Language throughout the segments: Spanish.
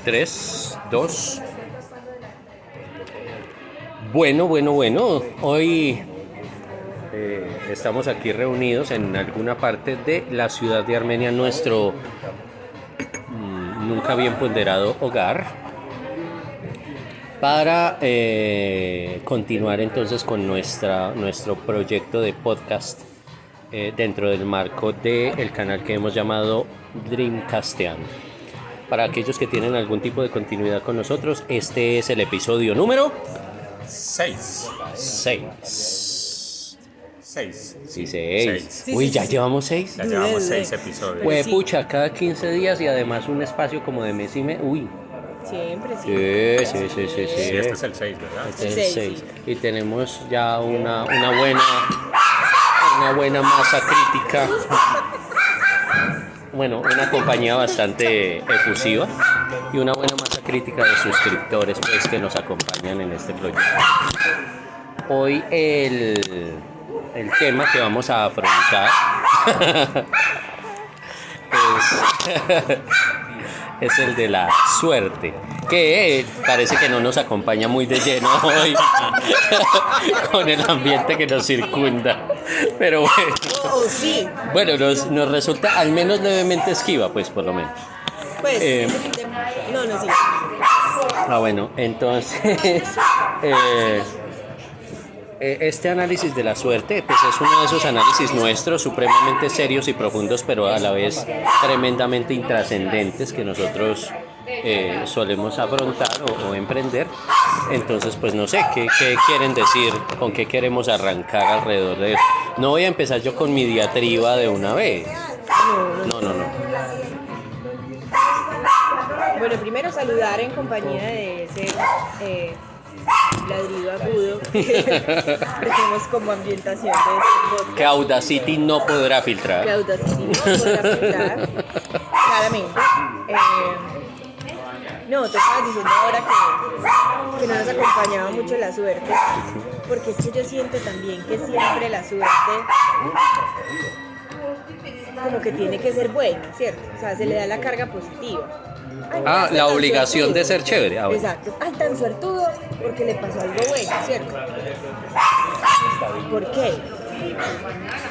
3, 2. Bueno. Hoy estamos aquí reunidos en alguna parte de la ciudad de Armenia, nuestro nunca bien ponderado hogar, para continuar entonces con nuestro proyecto de podcast dentro del marco del canal que hemos llamado Dreamcasteando. Para aquellos que tienen algún tipo de continuidad con nosotros, este es el episodio número 6. Sí, 6. Uy, ¿ya llevamos 6? Ya llevamos 6 episodios. Pues pucha, cada 15 días y además un espacio como de mes y medio. Uy. Siempre, Sí. Sí, este es el 6, ¿verdad? Este es el 6. Sí. Y tenemos ya una buena masa crítica. Bueno, una compañía bastante efusiva y una buena masa crítica de suscriptores pues, que nos acompañan en este proyecto. Hoy el tema que vamos a afrontar es el de la suerte, que parece que no nos acompaña muy de lleno hoy con el ambiente que nos circunda, pero bueno, sí. Bueno, nos resulta al menos levemente esquiva, pues por lo menos. Pues, sí. Bueno, entonces este análisis de la suerte pues es uno de esos análisis nuestros supremamente serios y profundos, pero a la vez tremendamente intrascendentes que nosotros solemos afrontar o emprender. Entonces pues no sé, ¿qué quieren decir? ¿Con qué queremos arrancar alrededor de eso? No voy a empezar yo con mi diatriba de una vez. No. Bueno, primero saludar en compañía de ese ladrido agudo que tenemos como ambientación de este podcast. Que Audacity no podrá filtrar. Que Audacity no podrá filtrar, claramente. No, te estabas diciendo ahora que no nos acompañaba mucho la suerte, porque es que yo siento también que siempre la suerte como que tiene que ser buena, ¿cierto? O sea, se le da la carga positiva. Ay, mira, La obligación de ser chévere. Bueno. Exacto. Ay, tan suertudo porque le pasó algo bueno, ¿cierto? ¿Por qué?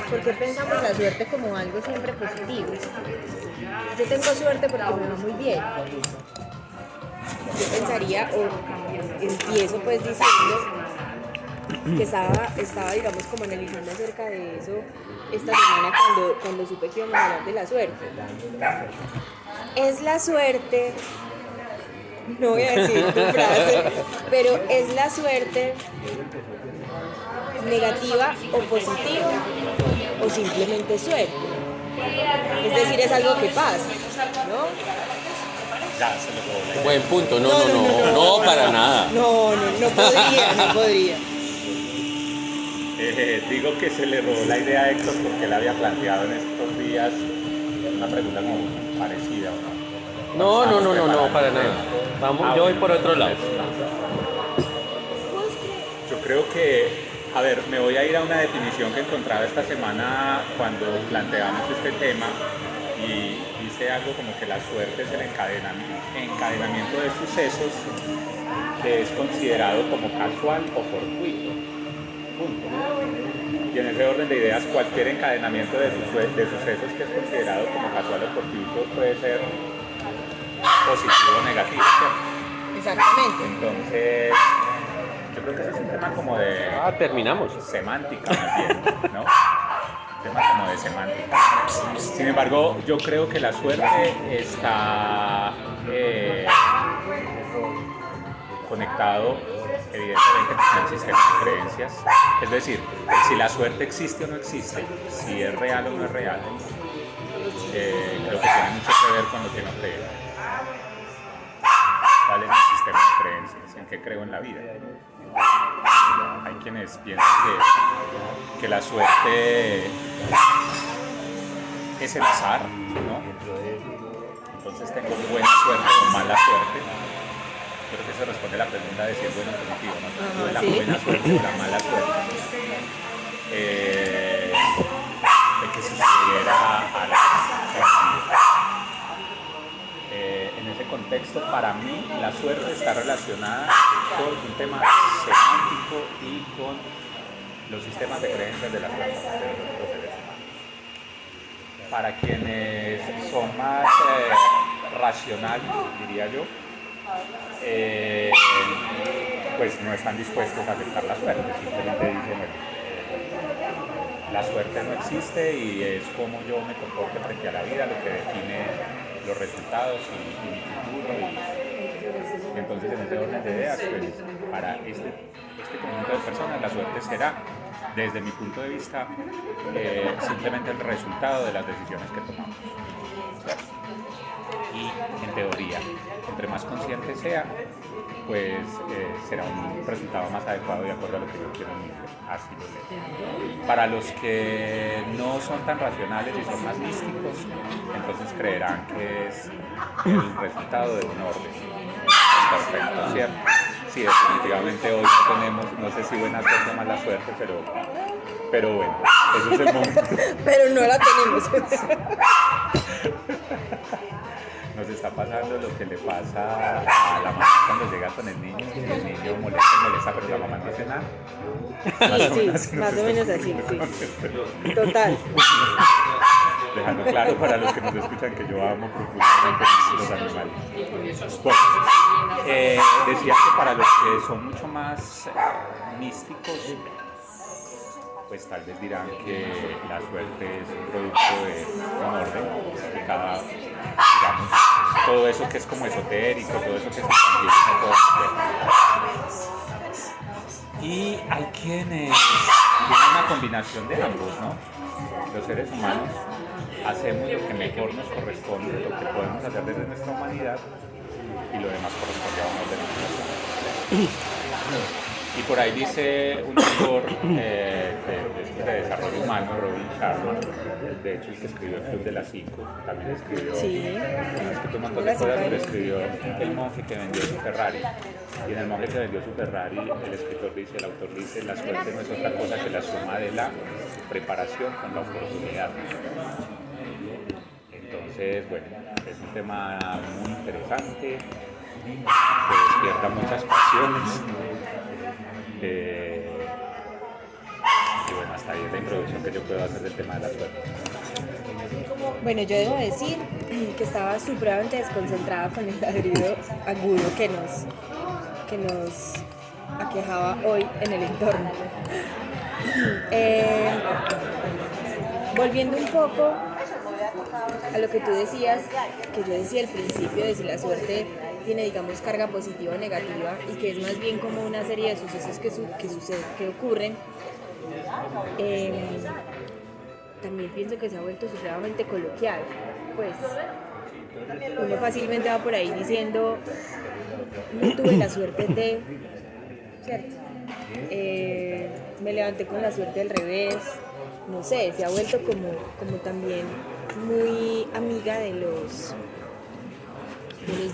Porque pensamos la suerte como algo siempre positivo. Yo tengo suerte porque me va muy bien. Yo pensaría, o empiezo pues diciendo que estaba digamos como analizando acerca de eso esta semana cuando supe que íbamos a hablar de la suerte. Es la suerte, no voy a decir tu frase, pero es la suerte negativa o positiva o simplemente suerte. Es decir, es algo que pasa, ¿no? Ya se lo puedo. Buen punto, no, para nada. No podría. Digo que se le robó la idea a Héctor porque él había planteado en estos días una pregunta como parecida, ¿no? No, para nada. Vamos, yo voy por otro lado. Yo creo que, a ver, me voy a ir a una definición que encontraba esta semana cuando planteamos este tema y dice algo como que la suerte es el encadenamiento de sucesos que es considerado como casual o fortuito. Punto. Y en ese orden de ideas, cualquier encadenamiento de sucesos que es considerado como casual o fortuito puede ser positivo o negativo, ¿cierto? Exactamente. Entonces, yo creo que ese es un tema como de Terminamos. semántica, más bien, ¿no? Un tema como de semántica. Sin embargo, yo creo que la suerte está conectado evidentemente con el sistema de creencias, es decir, si la suerte existe o no existe, si es real o no es real, creo que tiene mucho que ver con lo que no creo. ¿Cuál es mi sistema de creencias? ¿En qué creo en la vida? Hay quienes piensan que la suerte es el azar, ¿no? Entonces tengo buena suerte o mala suerte. Creo que se responde la pregunta de si es bueno o positivo, ¿no? La buena suerte o la mala suerte. De que sucediera algo. En ese contexto, para mí la suerte está relacionada con un tema semántico y con los sistemas de creencias de las personas, de los seres humanos. Para quienes son más racionales, diría yo, pues no están dispuestos a aceptar la suerte, simplemente dicen, bueno, la suerte no existe y es como yo me comporte frente a la vida lo que define los resultados y mi futuro. Y entonces, en ese orden de ideas, pues para este conjunto de personas la suerte será, desde mi punto de vista, simplemente el resultado de las decisiones que tomamos. ¿Cierto? Y en teoría, entre más consciente sea, pues será un resultado más adecuado de acuerdo a lo que yo quiero en mi vida. Así lo leo. Para los que no son tan racionales y son más místicos, entonces creerán que es el resultado de un orden. Perfecto, ¿cierto? Sí, definitivamente hoy no tenemos, no sé si buena suerte o mala suerte, pero bueno, eso es el momento. Pero no la tenemos. Nos está pasando lo que le pasa a la mamá cuando llega con el niño molesta, pero la mamá no hace nada. Sí, más o menos así, sí. Total. Dejando claro para los que nos escuchan que yo amo profundamente los animales. Bueno, decía que para los que son mucho más místicos, pues tal vez dirán que la suerte es un producto de un orden, que cada, digamos, todo eso que es como esotérico, todo eso que es intangible, no puede ser. Y hay quienes tienen una combinación de ambos, ¿no? Los seres humanos hacemos lo que mejor nos corresponde, lo que podemos hacer desde nuestra humanidad, y lo demás corresponde a una organización. Y por ahí dice un autor de desarrollo humano, Robin Sharma, de hecho el que escribió El Club de las 5, también escribió, un montón de cosas, pero escribió El monje que vendió su Ferrari. Y en El monje que vendió su Ferrari, el autor dice, la suerte no es otra cosa que la suma de la preparación con la oportunidad. Entonces, bueno, es un tema muy interesante, que despierta muchas pasiones. Y bueno, hasta ahí es la introducción que yo puedo hacer del tema de la suerte. Bueno, yo debo decir que estaba supremamente desconcentrada con el ladrido agudo que nos aquejaba hoy en el entorno. Volviendo un poco a lo que tú decías, que yo decía al principio de si la suerte tiene, digamos, carga positiva o negativa, y que es más bien como una serie de sucesos que ocurren, también pienso que se ha vuelto supremamente coloquial. Pues uno fácilmente va por ahí diciendo, no tuve la suerte de, ¿cierto? Me levanté con la suerte al revés, no sé, se ha vuelto como también muy amiga de los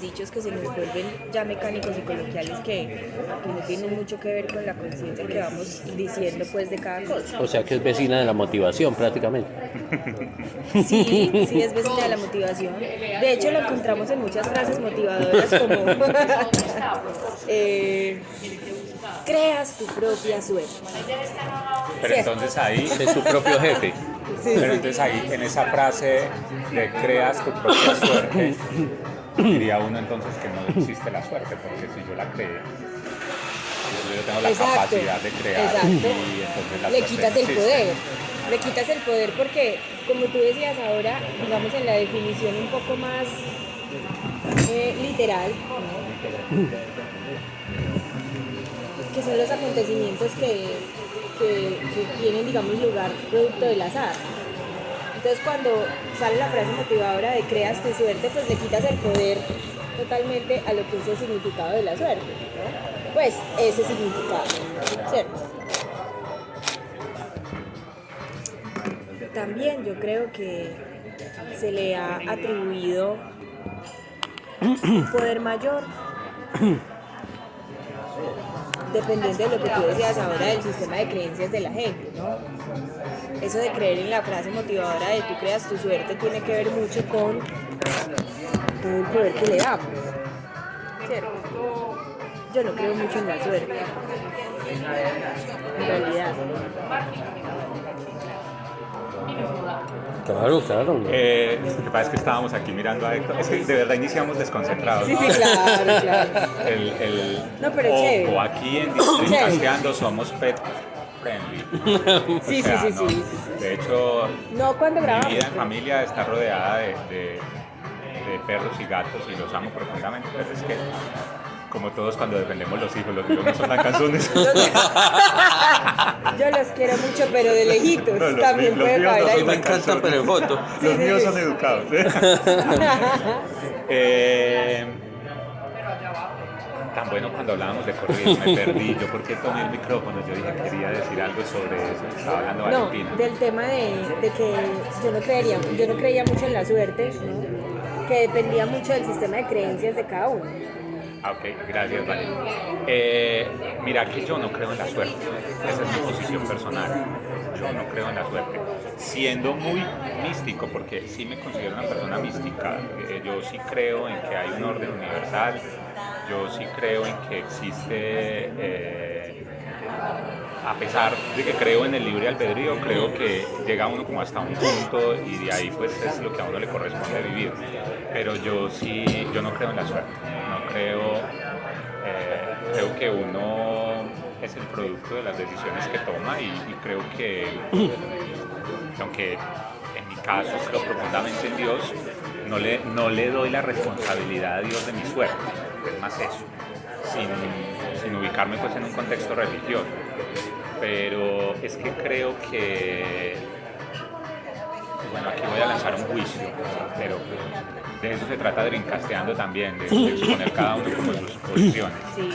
dichos que se nos vuelven ya mecánicos y coloquiales, que no tienen mucho que ver con la conciencia que vamos diciendo pues de cada cosa. O sea que es vecina de la motivación prácticamente. Sí, es vecina de la motivación. De hecho la encontramos en muchas frases motivadoras como creas tu propia suerte. Pero entonces ahí, De su propio jefe. pero entonces ahí en esa frase de creas tu propia suerte, diría uno entonces que no existe la suerte, porque si yo la creo, yo tengo la capacidad de crear, exacto. Y entonces la Le suerte quitas no el existe. poder. Le quitas el poder porque, como tú decías ahora, digamos en la definición un poco más literal, ¿no? Que son los acontecimientos que tienen, digamos, lugar producto del azar. Entonces cuando sale la frase motivadora de creas tu suerte, pues le quitas el poder totalmente a lo que es el significado de la suerte, ¿no? Pues ese significado, ¿cierto? También yo creo que se le ha atribuido un poder mayor, dependiendo de lo que tú decías ahora del sistema de creencias de la gente, ¿no? Eso de creer en la frase motivadora de tú creas tu suerte tiene que ver mucho con todo el poder que le damos. ¿Cierto? Yo no creo mucho en la suerte. En realidad. Claro, claro. Lo que pasa es que estábamos aquí mirando a Héctor. Es que de verdad iniciamos desconcentrados. Sí, sí, claro, claro. No, pero chévere. O aquí en Districasteando somos pet friendly. Sí, O sea, sí, no, sí. de hecho, No, cuando mi grabamos. vida en familia está rodeada de perros y gatos y los amo profundamente. Pero es que, como todos cuando defendemos los hijos no son tan canzones. Yo los quiero mucho, pero de lejitos. No, los También míos puede no caer son ahí. Me encantan, pero en foto. Los sí, míos sí. son educados. Tan bueno cuando hablábamos de corridos, me perdí. Yo porque tomé el micrófono, yo dije que quería decir algo sobre eso que estaba hablando No, Valentina. del tema de que yo no creía mucho en la suerte, ¿no? Que dependía mucho del sistema de creencias de cada uno. Ah, ok, gracias, Vale. Mira que yo no creo en la suerte. Esa es mi posición personal. Yo no creo en la suerte. Siendo muy místico, porque sí me considero una persona mística, yo sí creo en que hay un orden universal, yo sí creo en que existe, a pesar de que creo en el libre albedrío, creo que llega uno como hasta un punto y de ahí pues es lo que a uno le corresponde vivir. Pero yo no creo en la suerte, no creo, creo que uno es el producto de las decisiones que toma y creo que, aunque en mi caso creo profundamente en Dios, no le doy la responsabilidad a Dios de mi suerte, es más eso, sin ubicarme pues en un contexto religioso. Pero es que creo que, bueno, aquí voy a lanzar un juicio, pero de eso se trata Drinkasteando también, de exponer cada uno como sus posiciones. Sí.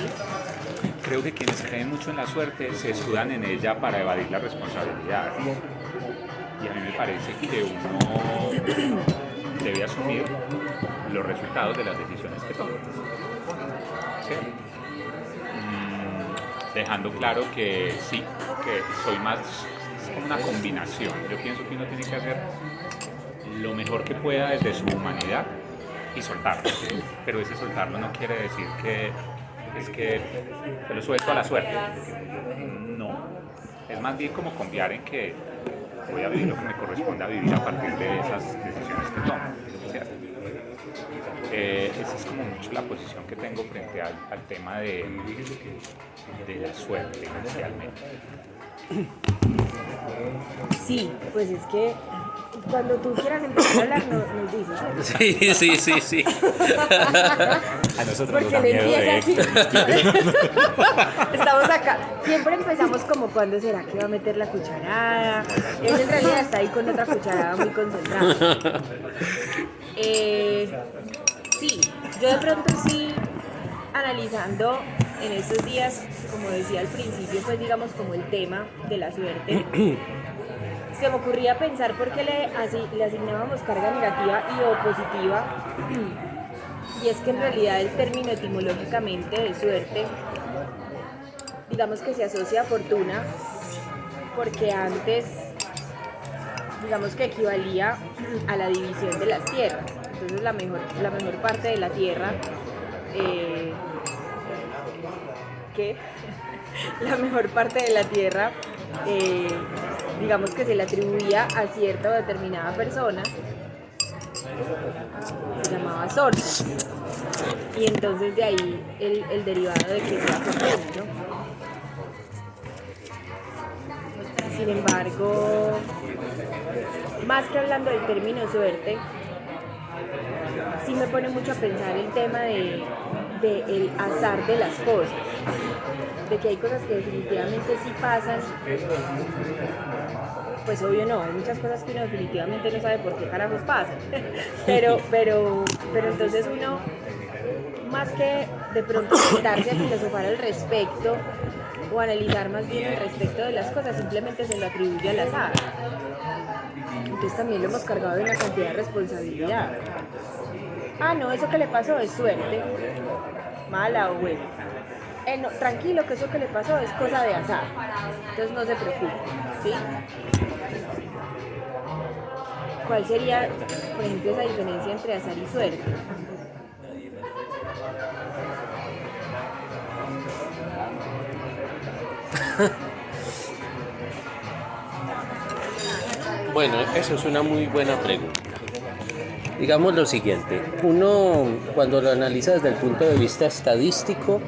Creo que quienes creen mucho en la suerte se escudan en ella para evadir la responsabilidad. Y a mí me parece que uno debe asumir los resultados de las decisiones que toma. ¿Sí? Dejando claro que sí, que soy más como una combinación. Yo pienso que uno tiene que hacer lo mejor que pueda desde su humanidad y soltarlo. Pero ese soltarlo no quiere decir que es que se lo suelto a la suerte. No. Es más bien como confiar en que voy a vivir lo que me corresponde a vivir a partir de esas decisiones que tomo. ¿Cierto? Esa es como mucho la posición que tengo frente al tema de la suerte inicialmente. Sí, pues es que cuando tú quieras empezar a hablar nos dices. Sí. A nosotros Porque nos da le miedo de empieza así. Estamos acá. Siempre empezamos como cuando será que va a meter la cucharada. Él en realidad está ahí con otra cucharada muy concentrada. Sí, yo de pronto sí, analizando en estos días, como decía al principio, pues digamos como el tema de la suerte, se me ocurría pensar por qué le asignábamos carga negativa y o positiva. Y es que en realidad el término etimológicamente de suerte, digamos que se asocia a fortuna, porque antes, digamos que equivalía a la división de las tierras. Entonces la mejor parte de la tierra, la mejor parte de la tierra, digamos que se le atribuía a cierta o determinada persona, se llamaba sorte. Y entonces de ahí el derivado de que sea fortuna, ¿no? Sin embargo, más que hablando del término suerte, sí me pone mucho a pensar el tema de el azar de las cosas, de que hay cosas que definitivamente sí pasan, pues obvio no, hay muchas cosas que uno definitivamente no sabe por qué carajos pasan, pero entonces uno, más que de pronto sentarse a filosofar al respecto o analizar más bien el respecto de las cosas, simplemente se lo atribuye al azar. Entonces también lo hemos cargado de una cantidad de responsabilidad. Ah, no, eso que le pasó es suerte, mala o buena. No, tranquilo, que eso que le pasó es cosa de azar. Entonces no se preocupe, ¿sí? ¿Cuál sería, por ejemplo, esa diferencia entre azar y suerte? Bueno, eso es una muy buena pregunta. Digamos lo siguiente, uno cuando lo analiza desde el punto de vista estadístico,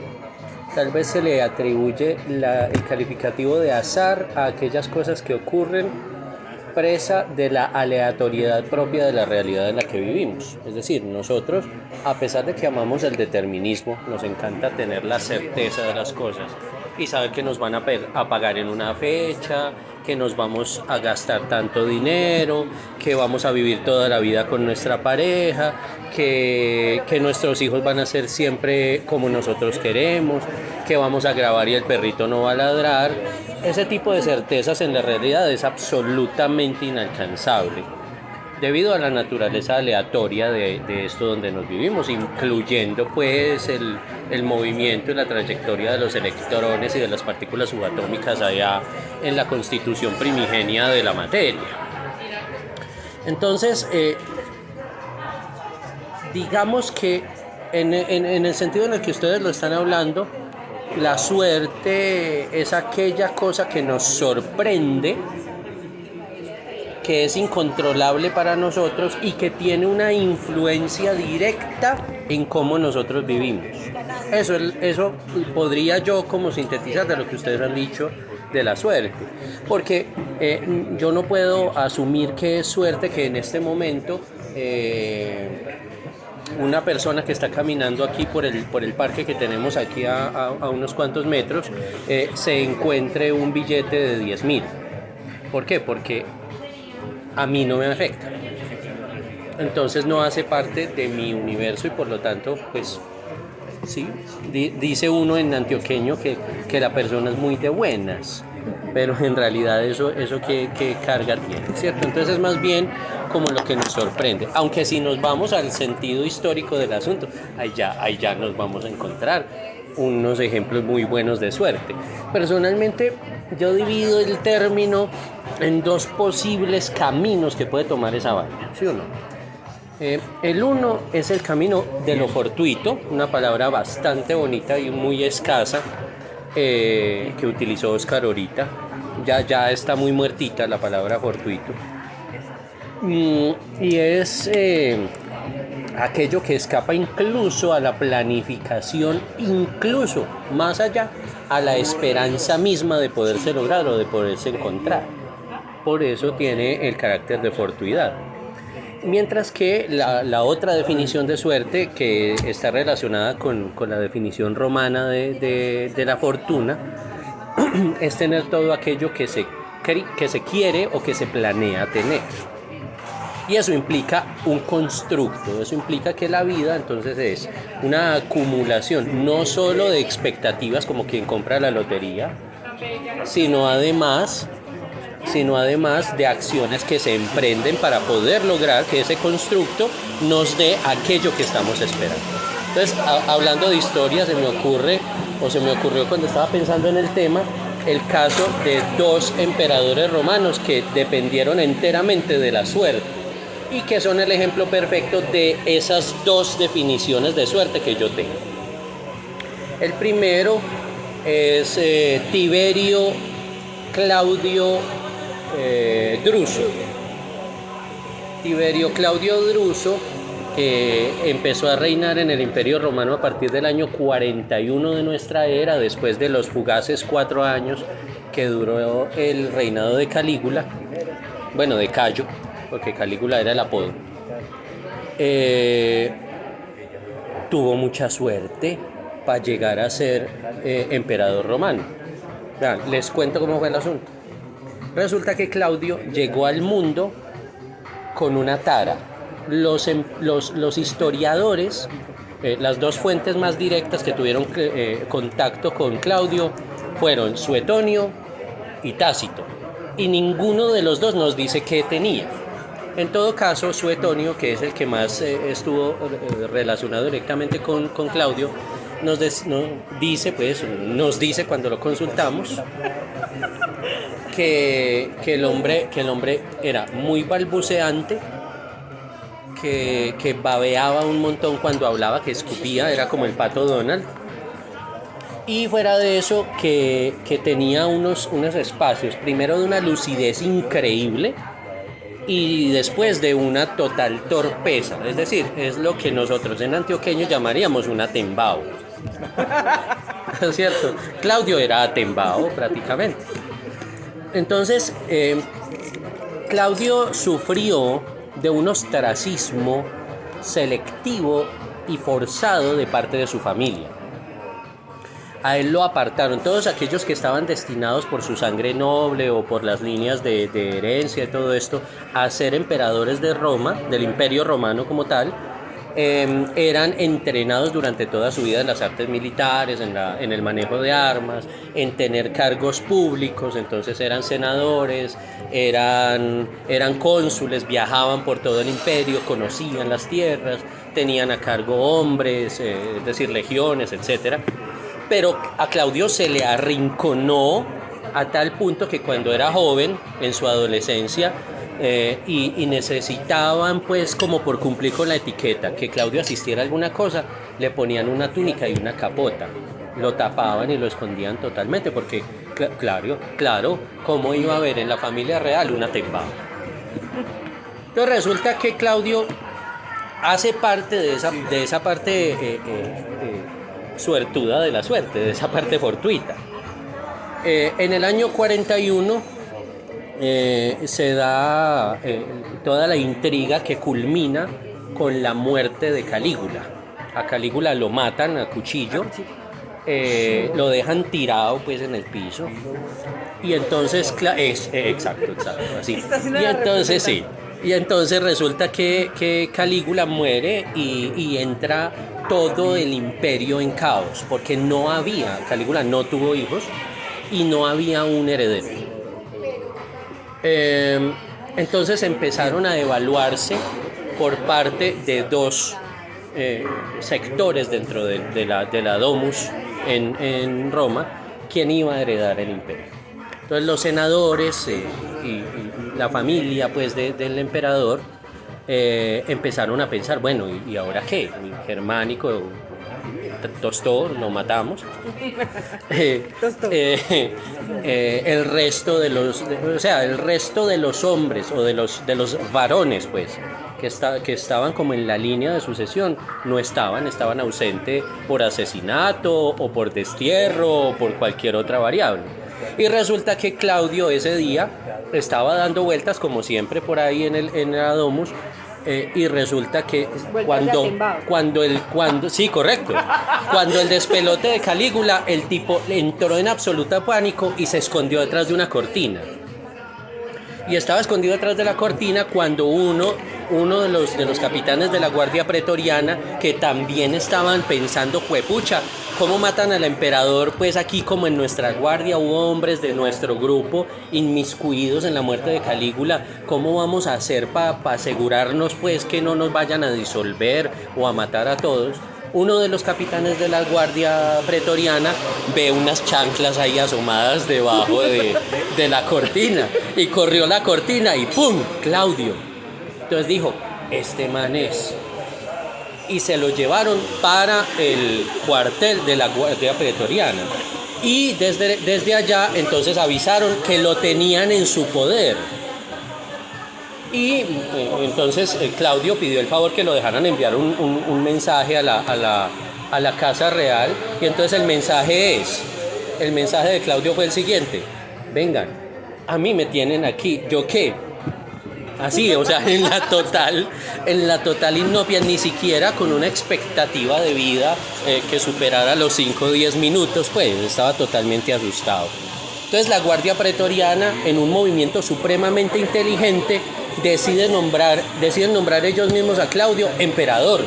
tal vez se le atribuye el calificativo de azar a aquellas cosas que ocurren presa de la aleatoriedad propia de la realidad en la que vivimos. Es decir, nosotros, a pesar de que amamos el determinismo, nos encanta tener la certeza de las cosas y saber que nos van a pagar en una fecha, que nos vamos a gastar tanto dinero, que vamos a vivir toda la vida con nuestra pareja, que nuestros hijos van a ser siempre como nosotros queremos, que vamos a grabar y el perrito no va a ladrar. Ese tipo de certezas en la realidad es absolutamente inalcanzable, debido a la naturaleza aleatoria de esto donde nos vivimos, incluyendo pues el movimiento y la trayectoria de los electrones y de las partículas subatómicas allá en la constitución primigenia de la materia. Entonces, digamos que en el sentido en el que ustedes lo están hablando, la suerte es aquella cosa que nos sorprende, que es incontrolable para nosotros y que tiene una influencia directa en cómo nosotros vivimos. Eso podría yo como sintetizar de lo que ustedes han dicho de la suerte, porque yo no puedo asumir que es suerte que en este momento una persona que está caminando aquí por el parque que tenemos aquí a unos cuantos metros se encuentre un billete de 10.000. ¿Por qué? Porque a mí no me afecta. Entonces no hace parte de mi universo y por lo tanto, pues, sí, dice uno en antioqueño que la persona es muy de buenas, pero en realidad eso qué carga tiene, ¿cierto? Entonces es más bien como lo que nos sorprende, aunque si nos vamos al sentido histórico del asunto, ahí ya nos vamos a encontrar unos ejemplos muy buenos de suerte. Personalmente yo divido el término en dos posibles caminos que puede tomar esa vaina, ¿sí o no? El uno es el camino de lo fortuito, una palabra bastante bonita y muy escasa que utilizó Oscar ahorita. Ya está muy muertita la palabra fortuito. Y es aquello que escapa incluso a la planificación, incluso más allá, a la esperanza misma de poderse lograr o de poderse encontrar. Por eso tiene el carácter de fortuidad. Mientras que la otra definición de suerte, que está relacionada con la definición romana de la fortuna, es tener todo aquello que se quiere o que se planea tener. Y eso implica un constructo, eso implica que la vida entonces es una acumulación no solo de expectativas como quien compra la lotería, sino además de acciones que se emprenden para poder lograr que ese constructo nos dé aquello que estamos esperando. Entonces, hablando de historia, se me ocurrió cuando estaba pensando en el tema, el caso de dos emperadores romanos que dependieron enteramente de la suerte y que son el ejemplo perfecto de esas dos definiciones de suerte que yo tengo. El primero es Tiberio Claudio Druso. Tiberio Claudio Druso empezó a reinar en el Imperio Romano a partir del año 41 de nuestra era, después de los fugaces 4 años que duró el reinado de Calígula, bueno, de Cayo, porque Calígula era el apodo. Tuvo mucha suerte para llegar a ser emperador romano. Vean, les cuento cómo fue el asunto. Resulta que Claudio llegó al mundo con una tara. Los historiadores, las dos fuentes más directas que tuvieron contacto con Claudio fueron Suetonio y Tácito, y ninguno de los dos nos dice qué tenía. En todo caso, Suetonio, que es el que más estuvo relacionado directamente con Claudio, nos dice cuando lo consultamos que el hombre era muy balbuceante, que babeaba un montón cuando hablaba, que escupía, era como el pato Donald. Y fuera de eso, que tenía unos espacios, primero de una lucidez increíble y después de una total torpeza. Es decir, es lo que nosotros en antioqueño llamaríamos un atembao. ¿Es cierto? Claudio era atembao prácticamente. Entonces, Claudio sufrió de un ostracismo selectivo y forzado de parte de su familia. A él lo apartaron, todos aquellos que estaban destinados por su sangre noble o por las líneas de herencia y todo esto a ser emperadores de Roma, del Imperio Romano como tal, eran entrenados durante toda su vida en las artes militares, en el manejo de armas, en tener cargos públicos. Entonces eran senadores, eran cónsules, viajaban por todo el imperio, conocían las tierras, tenían a cargo hombres, es decir, legiones, etcétera. Pero a Claudio se le arrinconó a tal punto que cuando era joven, en su adolescencia, y necesitaban, pues, como por cumplir con la etiqueta, que Claudio asistiera a alguna cosa, le ponían una túnica y una capota, lo tapaban y lo escondían totalmente, porque, claro, ¿cómo iba a haber en la familia real una atembao? Entonces resulta que Claudio hace parte de esa parte suertuda de la suerte, de esa parte fortuita. En el año 41 se da toda la intriga que culmina con la muerte de Calígula. A Calígula lo matan a cuchillo, lo dejan tirado pues en el piso, y entonces exacto, así. Y entonces resulta que Calígula muere y entra todo el imperio en caos, porque Calígula no tuvo hijos y no había un heredero. Entonces empezaron a evaluarse por parte de dos sectores dentro de la Domus en Roma quién iba a heredar el imperio. Entonces los senadores y la familia pues del emperador empezaron a pensar, bueno, ¿y ahora qué? El germánico tostó, lo matamos. El resto de los hombres o de los varones, pues, que estaban como en la línea de sucesión, no estaban ausentes por asesinato o por destierro o por cualquier otra variable. Y resulta que Claudio ese día estaba dando vueltas como siempre por ahí en la Domus, y resulta que cuando el despelote de Calígula, el tipo entró en absoluta pánico y se escondió detrás de una cortina. Y estaba escondido detrás de la cortina cuando uno de los capitanes de la Guardia Pretoriana, que también estaban pensando, juepucha, ¿cómo matan al emperador? Pues aquí, como en nuestra guardia hubo hombres de nuestro grupo inmiscuidos en la muerte de Calígula, ¿cómo vamos a hacer para asegurarnos pues que no nos vayan a disolver o a matar a todos? Uno de los capitanes de la Guardia Pretoriana ve unas chanclas ahí asomadas debajo de la cortina, y corrió la cortina y ¡pum! Claudio. Entonces dijo, este man es. Y se lo llevaron para el cuartel de la Guardia Pretoriana. Y desde allá entonces avisaron que lo tenían en su poder. Y entonces Claudio pidió el favor que lo dejaran enviar un mensaje a la Casa Real. Y entonces el mensaje de Claudio fue el siguiente: vengan, a mí me tienen aquí, ¿yo qué? Así, o sea, en la total inopia, ni siquiera con una expectativa de vida que superara los 5 o 10 minutos, pues estaba totalmente asustado. Entonces la Guardia Pretoriana, en un movimiento supremamente inteligente, deciden nombrar ellos mismos a Claudio emperador.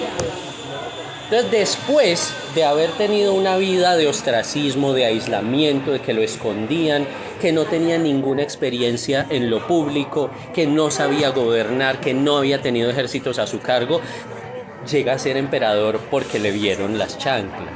Entonces, después de haber tenido una vida de ostracismo, de aislamiento, de que lo escondían, que no tenía ninguna experiencia en lo público, que no sabía gobernar, que no había tenido ejércitos a su cargo, llega a ser emperador porque le vieron las chanclas.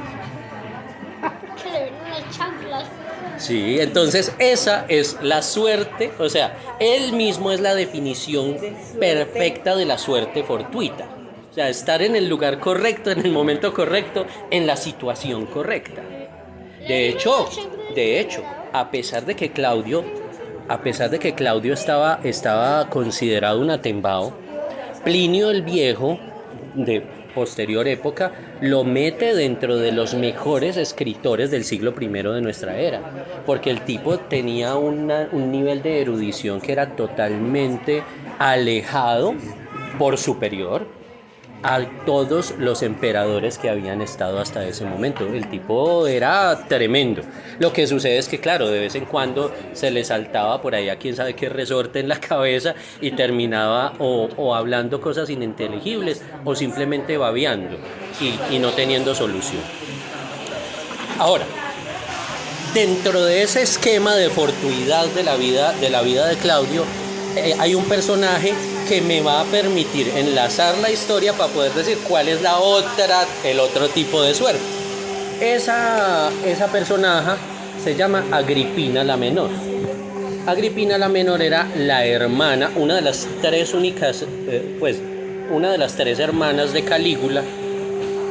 Sí, entonces esa es la suerte, o sea, él mismo es la definición perfecta de la suerte fortuita. O sea, estar en el lugar correcto, en el momento correcto, en la situación correcta. De hecho, a pesar de que Claudio estaba considerado un atembao, Plinio el Viejo, de posterior época, lo mete dentro de los mejores escritores del siglo I de nuestra era, porque el tipo tenía un nivel de erudición que era totalmente alejado por superior a todos los emperadores que habían estado hasta ese momento. El tipo era tremendo. Lo que sucede es que, claro, de vez en cuando se le saltaba por ahí a quién sabe qué resorte en la cabeza y terminaba o hablando cosas ininteligibles o simplemente babeando y no teniendo solución. Ahora, dentro de ese esquema de fortuidad de la vida de Claudio, hay un personaje que me va a permitir enlazar la historia para poder decir cuál es el otro tipo de suerte. Esa personaje se llama Agripina la Menor. Agripina la Menor era la hermana, una de las tres hermanas de Calígula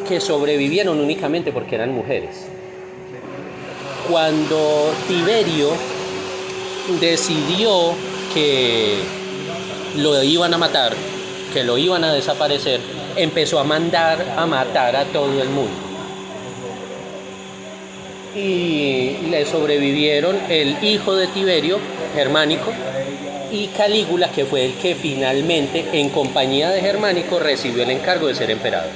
que sobrevivieron únicamente porque eran mujeres. Cuando Tiberio decidió que lo iban a matar, que lo iban a desaparecer, empezó a mandar a matar a todo el mundo. Y le sobrevivieron el hijo de Tiberio, Germánico, y Calígula, que fue el que finalmente, en compañía de Germánico, recibió el encargo de ser emperador.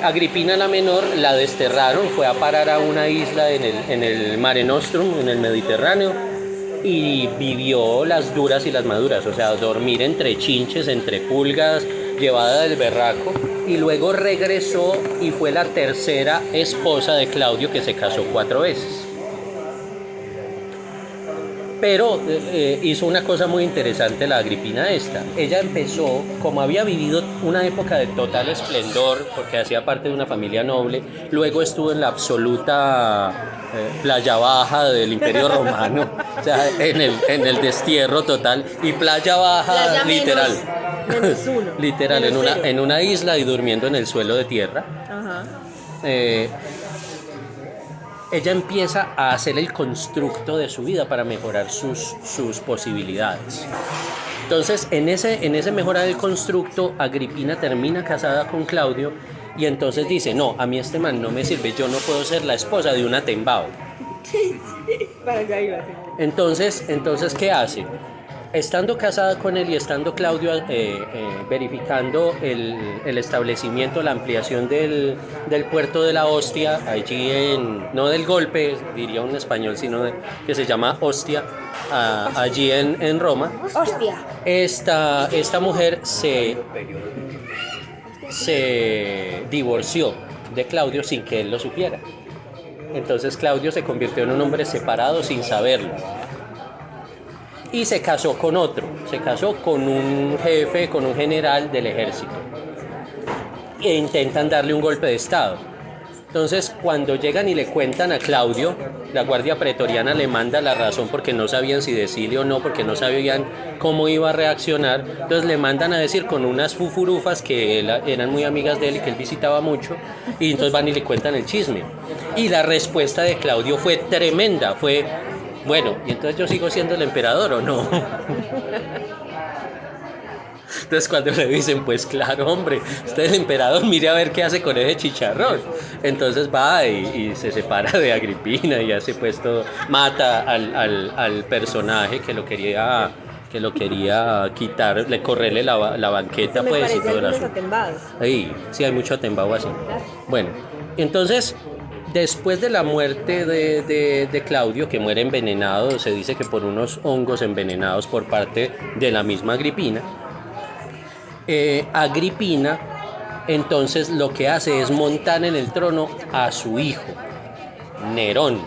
Agripina la Menor la desterraron, fue a parar a una isla en el Mare Nostrum, en el Mediterráneo, y vivió las duras y las maduras, o sea, dormir entre chinches, entre pulgas, llevada del berraco, y luego regresó y fue la tercera esposa de Claudio, que se casó 4 veces. Pero hizo una cosa muy interesante la Agripina esta. Ella empezó, como había vivido una época de total esplendor, porque hacía parte de una familia noble, luego estuvo en la absoluta playa baja del Imperio Romano, o sea, en el destierro total, y playa baja Playa literal. menos uno, literal, menos en una isla y durmiendo en el suelo de tierra. Ajá. Ella empieza a hacer el constructo de su vida para mejorar sus posibilidades. Entonces, en ese mejorar el constructo, Agripina termina casada con Claudio y entonces dice, no, a mí este man no me sirve, yo no puedo ser la esposa de un atembao. Para allá iba, sí. Entonces, ¿qué hace? Estando casada con él y estando Claudio verificando el establecimiento, la ampliación del puerto de la Ostia, allí no del Golpe, diría un español, sino que se llama Ostia, allí en Roma. Hostia. Esta mujer se divorció de Claudio sin que él lo supiera. Entonces Claudio se convirtió en un hombre separado sin saberlo. Y se casó con otro, se casó con un jefe, con un general del ejército. E intentan darle un golpe de estado. Entonces, cuando llegan y le cuentan a Claudio, la guardia pretoriana le manda la razón porque no sabían si decirle o no, porque no sabían cómo iba a reaccionar. Entonces le mandan a decir con unas fufurufas que eran muy amigas de él y que él visitaba mucho, y entonces van y le cuentan el chisme. Y la respuesta de Claudio fue tremenda, fue... Bueno, ¿y entonces yo sigo siendo el emperador o no? Entonces cuando le dicen, pues claro, hombre, usted es el emperador, mire a ver qué hace con ese chicharrón. Entonces va y se separa de Agripina y hace pues todo, mata al personaje que lo quería quitar, correrle la banqueta. Eso me pues y todo el los asunto. atembados. Sí, hay mucho atembao así. Bueno, entonces... Después de la muerte de Claudio, que muere envenenado, se dice que por unos hongos envenenados por parte de la misma Agripina, Agripina entonces lo que hace es montar en el trono a su hijo, Nerón,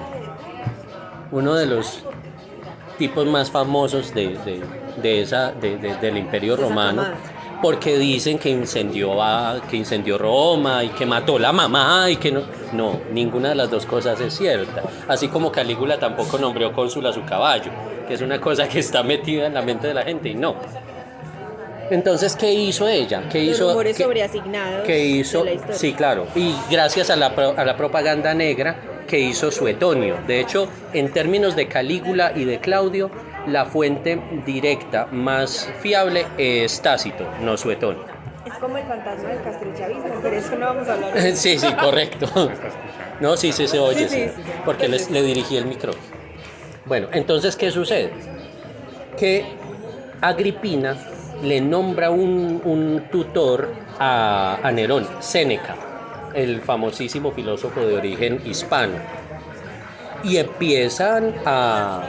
uno de los tipos más famosos del Imperio Romano, porque dicen que incendió Roma y que mató la mamá y que no. No, ninguna de las dos cosas es cierta. Así como Calígula tampoco nombró cónsul a su caballo, que es una cosa que está metida en la mente de la gente y no. Entonces, ¿qué hizo ella? Los rumores sobreasignados de la historia. Sí, claro. Y gracias a la propaganda negra que hizo Suetonio. De hecho, en términos de Calígula y de Claudio, la fuente directa más fiable es Tácito, no Suetonio. Es como el fantasma del castrelchavismo, pero eso no vamos a hablar. Sí, correcto. No, sí, se oye, sí, porque le dirigí el micrófono. Bueno, entonces, ¿qué sucede? Que Agripina le nombra un tutor a Nerón, Séneca, el famosísimo filósofo de origen hispano. Y empiezan a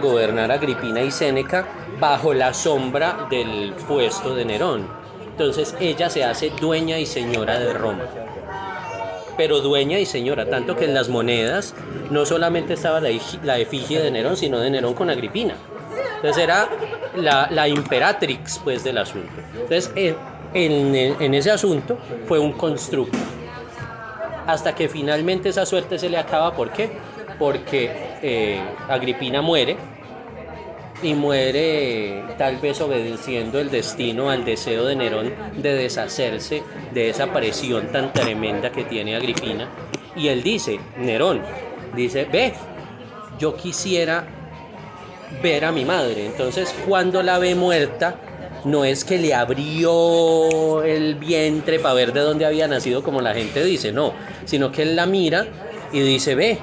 gobernar Agripina y Séneca bajo la sombra del puesto de Nerón. Entonces ella se hace dueña y señora de Roma. Pero dueña y señora, tanto que en las monedas no solamente estaba la efigie de Nerón, sino de Nerón con Agripina. Entonces era la imperatrix, pues, del asunto. Entonces en ese asunto fue un constructo. Hasta que finalmente esa suerte se le acaba. ¿Por qué? Porque Agripina muere, y muere tal vez obedeciendo el destino al deseo de Nerón de deshacerse de esa presión tan tremenda que tiene Agripina. Y él dice, Nerón, dice, ve, yo quisiera ver a mi madre. Entonces, cuando la ve muerta, no es que le abrió el vientre para ver de dónde había nacido, como la gente dice, no, sino que él la mira y dice, ve,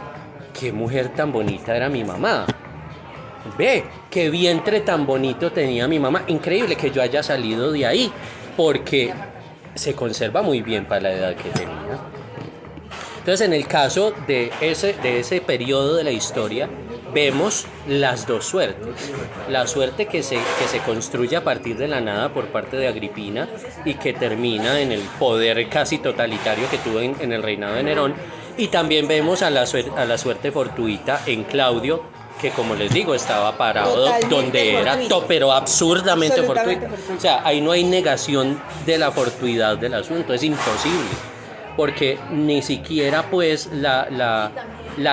qué mujer tan bonita era mi mamá. Ve, qué vientre tan bonito tenía mi mamá. Increíble que yo haya salido de ahí, porque se conserva muy bien para la edad que tenía. Entonces, en el caso de ese periodo de la historia, vemos las dos suertes. La suerte que se construye a partir de la nada por parte de Agripina y que termina en el poder casi totalitario que tuvo en el reinado de Nerón. Y también vemos a la suerte fortuita en Claudio, que, como les digo, estaba parado totalmente donde era, pero absurdamente fortuito. O sea, ahí no hay negación de la fortuidad del asunto, es imposible, porque ni siquiera, pues, la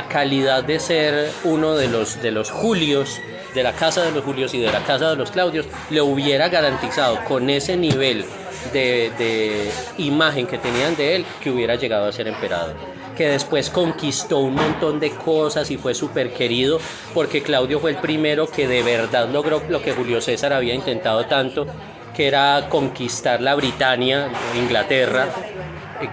calidad de ser uno de los Julios, de la casa de los Julios y de la casa de los Claudios, le hubiera garantizado con ese nivel de imagen que tenían de él, que hubiera llegado a ser emperador. Que después conquistó un montón de cosas y fue súper querido, porque Claudio fue el primero que de verdad logró lo que Julio César había intentado tanto, que era conquistar la Britania, Inglaterra,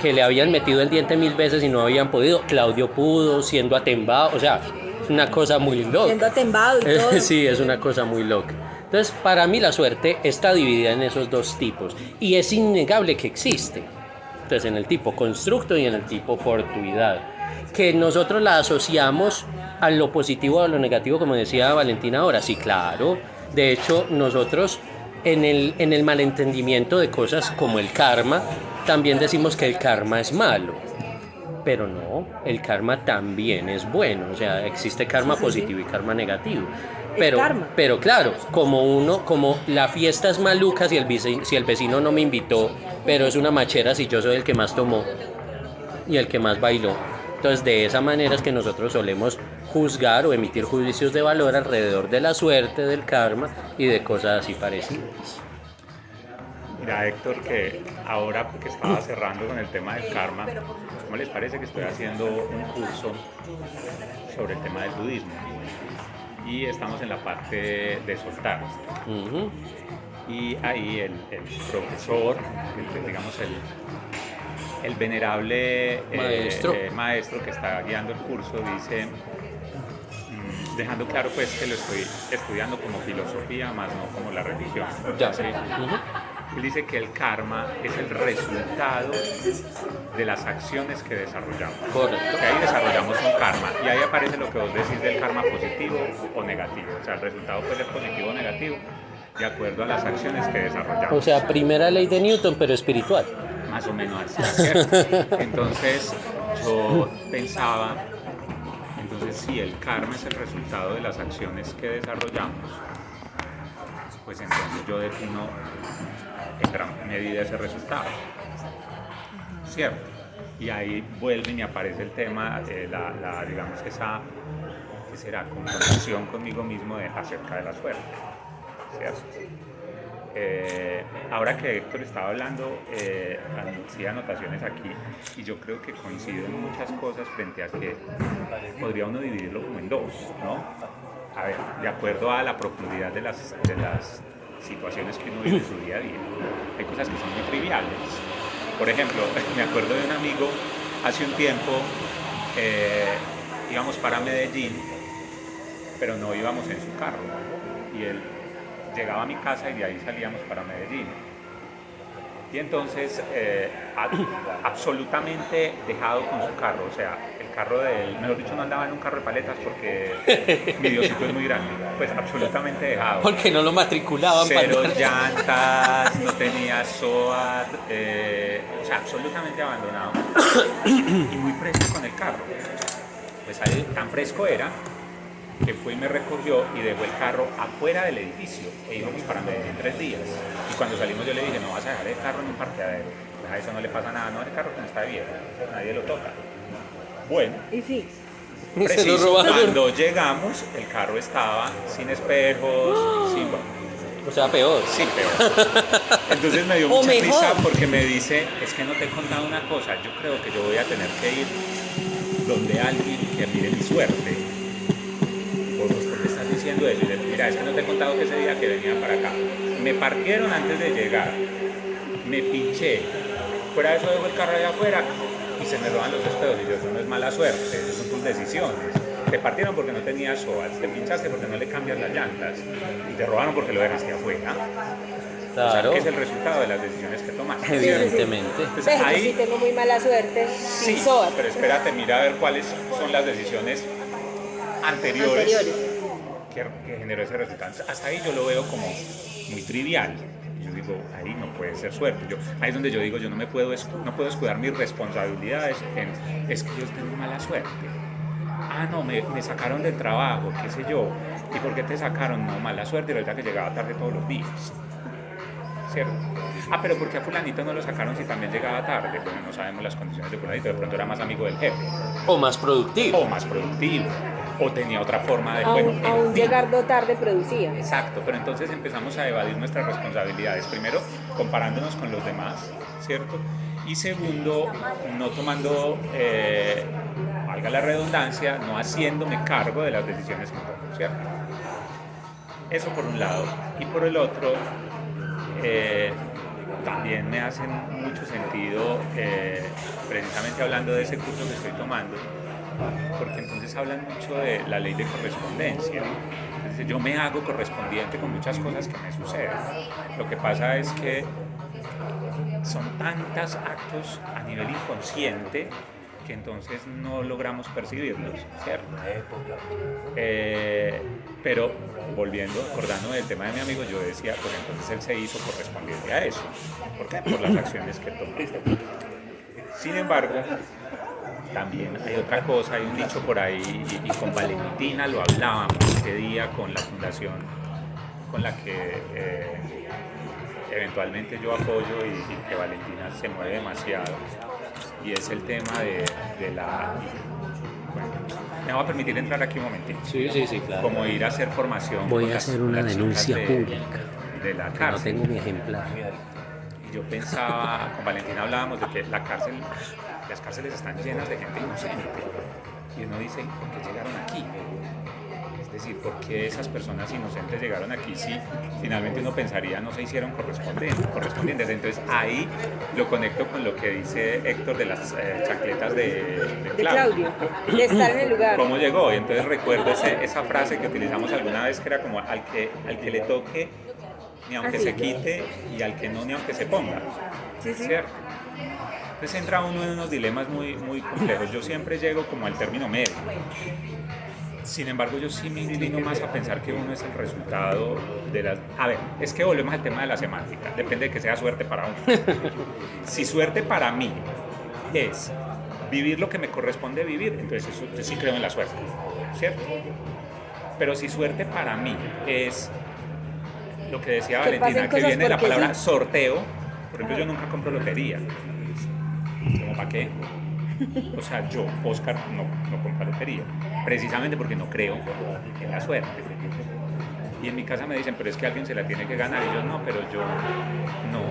que le habían metido el diente 1000 veces y no habían podido. Claudio pudo, siendo atembado, o sea, es una cosa muy loca. Siendo atembado y todo. Sí, es una cosa muy loca. Entonces, para mí la suerte está dividida en esos dos tipos, y es innegable que existe. Entonces, en el tipo constructo y en el tipo fortuidad, que nosotros la asociamos a lo positivo o a lo negativo, como decía Valentina ahora. Sí, claro. De hecho, nosotros en el malentendimiento de cosas como el karma, también decimos que el karma es malo. Pero no, el karma también es bueno. O sea, existe karma positivo y karma negativo. Pero claro, como la fiesta es maluca si el vecino no me invitó, pero es una machera si yo soy el que más tomó y el que más bailó. Entonces, de esa manera es que nosotros solemos juzgar o emitir juicios de valor alrededor de la suerte, del karma y de cosas así parecidas. Mira, Héctor, que ahora que estaba cerrando con el tema del karma, ¿cómo les parece que estoy haciendo un curso sobre el tema del budismo? Y estamos en la parte de soltar. Uh-huh. Y ahí el profesor, digamos el venerable maestro que está guiando el curso, dice, dejando claro, pues, que lo estoy estudiando como filosofía, más no como la religión. Ya. ¿Sí? Uh-huh. Él dice que el karma es el resultado de las acciones que desarrollamos. Correcto. Que ahí desarrollamos un karma. Y ahí aparece lo que vos decís del karma positivo o negativo. O sea, el resultado puede ser positivo o negativo de acuerdo a las acciones que desarrollamos. O sea, primera ley de Newton, pero espiritual. Más o menos así, ¿cierto? Entonces, yo pensaba, si el karma es el resultado de las acciones que desarrollamos, pues entonces yo defino en gran medida ese resultado, ¿cierto? Y ahí vuelve y me aparece el tema, digamos, esa, ¿qué será? Confrontación conmigo mismo acerca de la suerte, ¿cierto? Ahora que Héctor estaba hablando, hacía anotaciones aquí y yo creo que coinciden muchas cosas frente a que podría uno dividirlo como en dos, ¿no? A ver, de acuerdo a la profundidad de las situaciones que uno vive en su día a día. Hay cosas que son muy triviales. Por ejemplo, me acuerdo de un amigo hace un tiempo, íbamos para Medellín, pero no íbamos en su carro. Y él llegaba a mi casa y de ahí salíamos para Medellín. Y entonces, absolutamente dejado con su carro, o sea, el carro de él, mejor dicho, no andaba en un carro de paletas porque mi Diosito es muy grande, pues absolutamente dejado. Porque no lo matriculaban. Cero llantas, no tenía SOAT, o sea, absolutamente abandonado y muy fresco con el carro. Pues ahí, tan fresco era que fue y me recogió y dejó el carro afuera del edificio e íbamos para Medellín 3 días. Y cuando salimos yo le dije, no vas a dejar el carro en un parqueadero, pues a eso no le pasa nada, no, el carro que no está viejo, nadie lo toca. Bueno, Y sí, preciso, cuando llegamos el carro estaba sin espejos, sin... O sea, peor. Sí, peor. Entonces me dio O mucha mejor. risa porque me dice, es que no te he contado una cosa, yo creo que yo voy a tener que ir donde alguien que mire mi suerte. Porque me estás diciendo eso, y le, mira, es que no te he contado que ese día que venía para acá, me parquieron antes de llegar, me pinché, fuera de eso dejo el carro allá afuera y se me roban los espejos, y yo, eso no es mala suerte, eso son tus decisiones. Te partieron porque no tenías SOAT, te pinchaste porque no le cambias las llantas y te robaron porque lo dejaste afuera. Claro. O sea, que es el resultado de las decisiones que tomaste. Evidentemente. Entonces, Ve, yo ahí, sí tengo muy mala suerte, sin sí, SOAT. pero espérate, mira a ver cuáles son las decisiones anteriores. Que generó ese resultado. Hasta ahí yo lo veo como muy trivial. Yo digo, ahí no puede ser suerte. Ahí es donde yo digo, yo no puedo escudar mis responsabilidades en, es que yo tengo mala suerte. Ah, no, me sacaron del trabajo, qué sé yo. ¿Y por qué te sacaron? No, mala suerte, y ahorita que llegaba tarde todos los días. ¿Cierto? Ah, pero ¿por qué a fulanito no lo sacaron si también llegaba tarde? Bueno, no sabemos las condiciones de fulanito, de pronto era más amigo del jefe. O más productivo. O más productivo. O tenía otra forma de... Aún en fin. llegando tarde producía. Exacto, pero entonces empezamos a evadir nuestras responsabilidades. Primero, comparándonos con los demás, ¿cierto? Y segundo, no tomando, valga la redundancia, no haciéndome cargo de las decisiones que tomo, ¿cierto? Eso por un lado. Y por el otro, también me hacen mucho sentido, precisamente hablando de ese curso que estoy tomando, porque entonces hablan mucho de la ley de correspondencia. Entonces, yo me hago correspondiente con muchas cosas que me suceden. Lo que pasa es que son tantos actos a nivel inconsciente que entonces no logramos percibirlos, ¿cierto? Pero volviendo, acordándome del tema de mi amigo, yo decía, pues entonces él se hizo correspondiente a eso. ¿Por qué? Por las acciones que tomó. Sin embargo, también hay otra cosa, hay un dicho por ahí, y con Valentina lo hablábamos ese día con la fundación con la que eventualmente yo apoyo y que Valentina se mueve demasiado, y es el tema de la... Bueno, me va a permitir entrar aquí un momentito. Sí, claro. Como ir a hacer formación. Voy a hacer una denuncia pública. De la No cárcel. tengo mi ejemplar. Y yo pensaba, con Valentina hablábamos de que las cárceles están llenas de gente inocente. Y uno dice, ¿por qué llegaron aquí? Es decir, ¿por qué esas personas inocentes llegaron aquí si finalmente uno pensaría no se hicieron correspondientes? Entonces ahí lo conecto con lo que dice Héctor de las chancletas de Claudio. De estar en el lugar. ¿Cómo llegó? Y entonces recuerdo esa frase que utilizamos alguna vez que era como al que le toque ni aunque se quite, y al que no ni aunque se ponga. Sí. ¿Cierto? Entonces entra uno en unos dilemas muy, muy complejos. Yo siempre llego como al término medio. Sin embargo, yo sí me inclino más a pensar que uno es el resultado de las... A ver, es que volvemos al tema de la semántica. Depende de que sea suerte para uno. Si suerte para mí es vivir lo que me corresponde vivir, entonces eso, yo sí creo en la suerte, ¿cierto? Pero si suerte para mí es lo que decía Que pasen Valentina, que cosas viene de la porque palabra sí. sorteo. Por ejemplo, yo nunca compro lotería. ¿Cómo para qué? O sea, yo, Oscar, no compro lotería. Precisamente porque no creo en la suerte. Y en mi casa me dicen, pero es que alguien se la tiene que ganar. Y yo, no, pero yo no.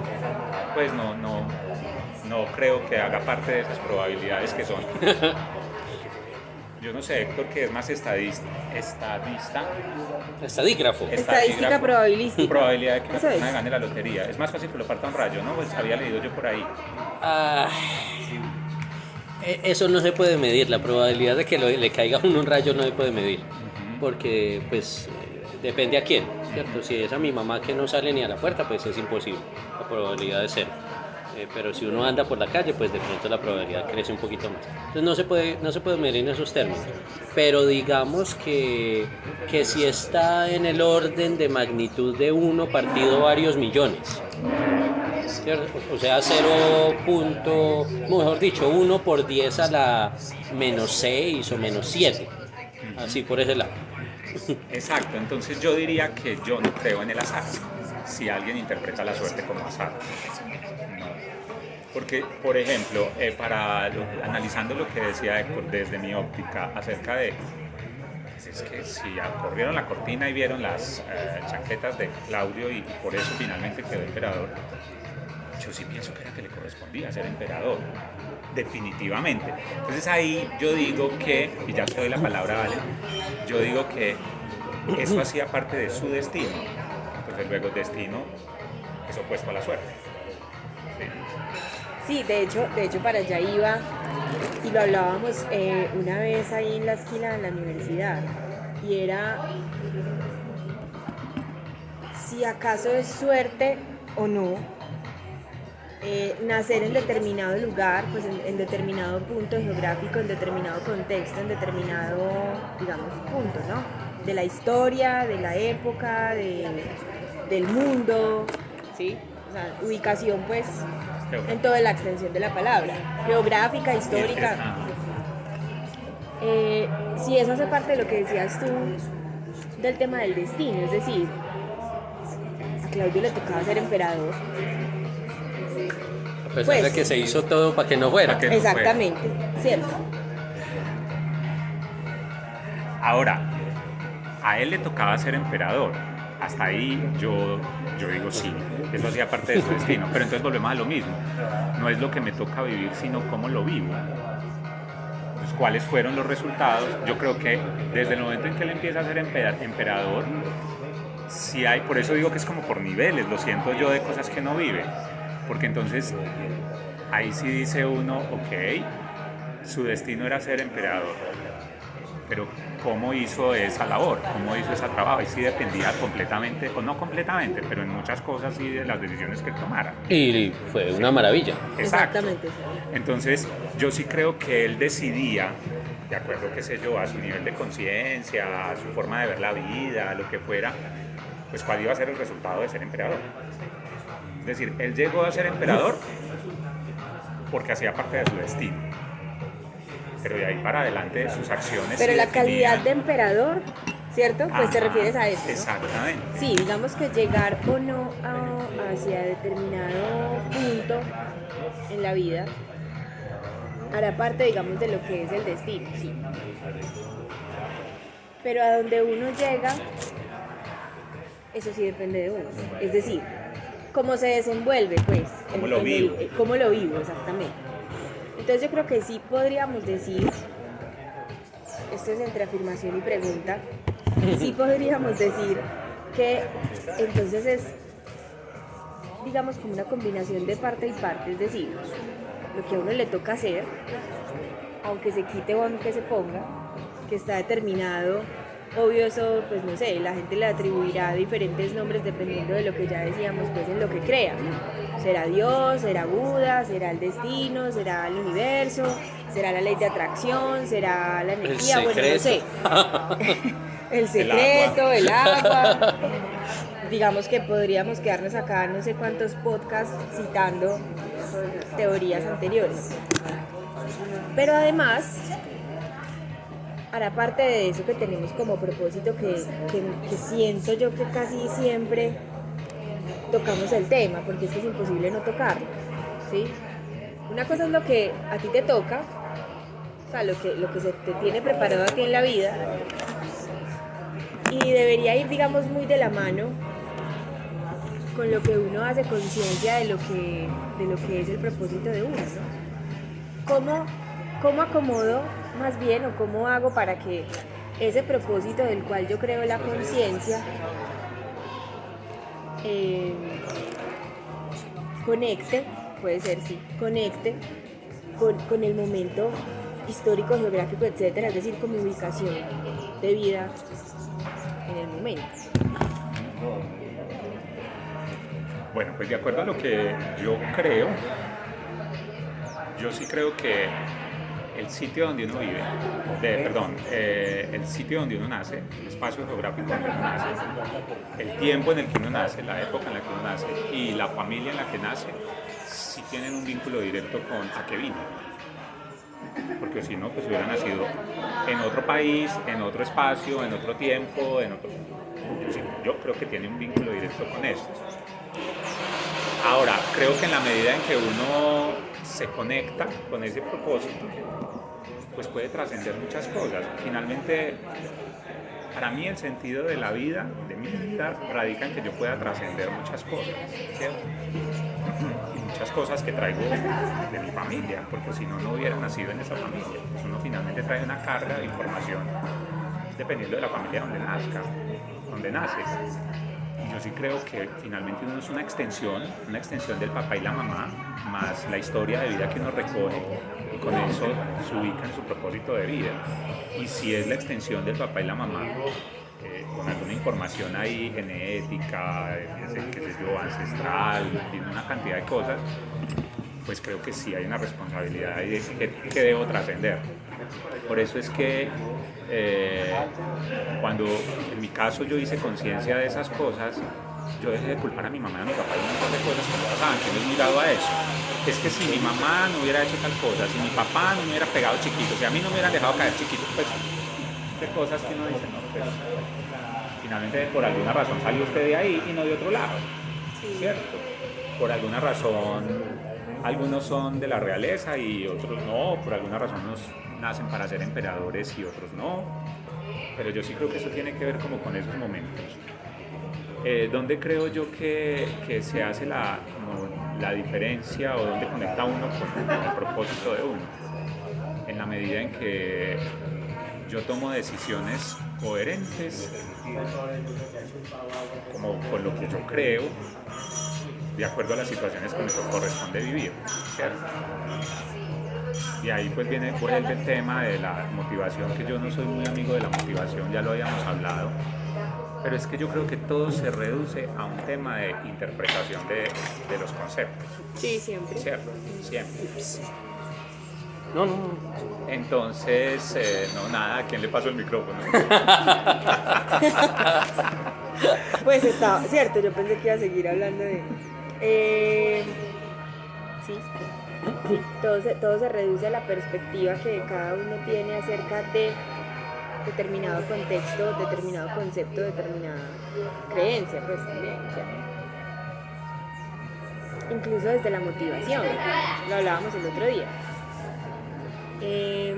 Pues no creo que haga parte de esas probabilidades que son. Yo no sé, Héctor, que es más estadígrafo. Estadística probabilística. Probabilidad de que una Eso persona es. gane la lotería. Es más fácil que lo parta un rayo, ¿no? Pues había leído yo por ahí. Ah, eso no se puede medir, la probabilidad de que le caiga a uno un rayo no se puede medir, porque pues depende a quién, ¿cierto? Si es a mi mamá que no sale ni a la puerta, pues es imposible, la probabilidad es cero. Pero si uno anda por la calle, pues de pronto la probabilidad crece un poquito más. Entonces no se puede medir en esos términos. Pero digamos que si está en el orden de magnitud de 1 partido varios millones. ¿Cierto? O sea, 1 por 10 a la menos 6 o menos 7. Así por ese lado. Exacto, entonces yo diría que yo no creo en el azar. Si alguien interpreta la suerte como azar. No. Porque, por ejemplo, analizando lo que decía Héctor desde mi óptica acerca de, pues es que si corrieron la cortina y vieron las chaquetas de Claudio y por eso finalmente quedó emperador, yo sí pienso que era que le correspondía ser emperador, definitivamente. Entonces ahí yo digo que, y ya te doy la palabra, Vale, yo digo que eso hacía parte de su destino. Entonces luego el destino es opuesto a la suerte. Sí, de hecho para allá iba y lo hablábamos una vez ahí en la esquina de la universidad y era si acaso es suerte o no nacer en determinado lugar, pues en determinado punto geográfico, en determinado contexto, en determinado, digamos, punto, ¿no? De la historia, de la época, del mundo, ¿sí? O sea, ubicación, pues, en toda la extensión de la palabra, geográfica, histórica. Si eso hace parte de lo que decías tú del tema del destino, es decir, a Claudio le tocaba ser emperador. A pesar de que se hizo todo para que no fuera. Que no exactamente, cierto. Ahora, a él le tocaba ser emperador. Hasta ahí yo digo sí, eso hacía parte de su destino. Pero entonces volvemos a lo mismo. No es lo que me toca vivir, sino cómo lo vivo. Entonces, ¿cuáles fueron los resultados? Yo creo que desde el momento en que él empieza a ser emperador, sí hay, por eso digo que es como por niveles, lo siento yo, de cosas que no vive. Porque entonces ahí sí dice uno, ok, su destino era ser emperador, pero ¿cómo hizo esa labor? ¿Cómo hizo ese trabajo? Y sí dependía completamente, o no completamente, pero en muchas cosas sí de las decisiones que él tomara. Y fue una maravilla. Exacto. Exactamente. Entonces yo sí creo que él decidía, de acuerdo, qué sé yo, a su nivel de conciencia, a su forma de ver la vida, a lo que fuera, pues cuál iba a ser el resultado de ser emperador. Es decir, él llegó a ser emperador porque hacía parte de su destino. Pero de ahí para adelante sus acciones... Pero la definían. calidad de emperador, ¿cierto? Pues te refieres a eso, ¿no? Exactamente. Sí, digamos que llegar o no hacia determinado punto en la vida hará parte, digamos, de lo que es el destino, sí. Pero a donde uno llega, eso sí depende de uno. Es decir, cómo se desenvuelve, pues. Cómo lo vivo. Cómo lo vivo, exactamente. Entonces yo creo que sí podríamos decir, esto es entre afirmación y pregunta, sí podríamos decir que entonces es, digamos, como una combinación de parte y parte, es decir, lo que a uno le toca hacer, aunque se quite o aunque se ponga, que está determinado. Obvio eso, pues no sé, la gente le atribuirá diferentes nombres dependiendo de lo que ya decíamos, pues en lo que crea. Será Dios, será Buda, será el destino, será el universo, será la ley de atracción, será la energía, bueno, no sé. El secreto, el agua. Digamos que podríamos quedarnos acá no sé cuántos podcasts citando teorías anteriores. Pero además hará parte de eso que tenemos como propósito que siento yo que casi siempre tocamos el tema, porque es que es imposible no tocarlo, ¿sí? Una cosa es lo que a ti te toca, o sea, lo que se te tiene preparado a ti en la vida, y debería ir, digamos, muy de la mano con lo que uno hace conciencia de lo que es el propósito de uno, ¿no? ¿Cómo acomodo más bien o cómo hago para que ese propósito del cual yo creo la conciencia conecte, puede ser sí, conecte con el momento histórico, geográfico, etcétera, es decir, con mi ubicación de vida en el momento? Bueno, pues de acuerdo a lo que yo creo, yo sí creo que el sitio donde uno vive, el sitio donde uno nace, el espacio geográfico donde uno nace, el tiempo en el que uno nace, la época en la que uno nace y la familia en la que nace, sí tienen un vínculo directo con a qué vino. Porque si no, pues hubiera nacido en otro país, en otro espacio, en otro tiempo, yo creo que tiene un vínculo directo con eso. Ahora, creo que en la medida en que uno se conecta con ese propósito, pues puede trascender muchas cosas. Finalmente, para mí el sentido de la vida, de mi vida, radica en que yo pueda trascender muchas cosas, ¿cierto? Y muchas cosas que traigo de mi familia, porque si no, no hubiera nacido en esa familia. Pues uno finalmente trae una carga de información dependiendo de la familia donde nazca, donde nace. Y yo sí creo que finalmente uno es una extensión del papá y la mamá, más la historia de vida que uno recoge, y con eso se ubica en su propósito de vida. Y si es la extensión del papá y la mamá, con alguna información ahí genética, qué sé yo, ancestral, tiene una cantidad de cosas, pues creo que sí hay una responsabilidad ahí que debo trascender. Por eso es que cuando en mi caso yo hice conciencia de esas cosas, yo dejé de culpar a mi mamá y a mi papá y un montón de cosas que me pasaban, que no he mirado a eso. Es que si mi mamá no hubiera hecho tal cosa, si mi papá no me hubiera pegado chiquito, si a mí no me hubieran dejado caer chiquito, pues de cosas que uno dice, no, pues finalmente por alguna razón salió usted de ahí y no de otro lado, ¿cierto? Por alguna razón algunos son de la realeza y otros no, por alguna razón unos nacen para ser emperadores y otros no, pero yo sí creo que eso tiene que ver como con esos momentos. ¿Dónde creo yo que se hace la diferencia o dónde conecta uno con el propósito de uno? En la medida en que yo tomo decisiones coherentes como con lo que yo creo, de acuerdo a las situaciones que me corresponde vivir, ¿cierto? Y ahí pues vuelve el tema de la motivación, que yo no soy muy amigo de la motivación, ya lo habíamos hablado, pero es que yo creo que todo se reduce a un tema de interpretación de los conceptos. Sí, siempre. ¿Cierto? Siempre. No. Entonces, no, nada, ¿a quién le pasó el micrófono? Pues estaba, cierto, yo pensé que iba a seguir hablando de... sí, todo se reduce a la perspectiva que cada uno tiene acerca de determinado contexto, determinado concepto, determinada creencia, pues también, incluso desde la motivación, lo hablábamos el otro día. Y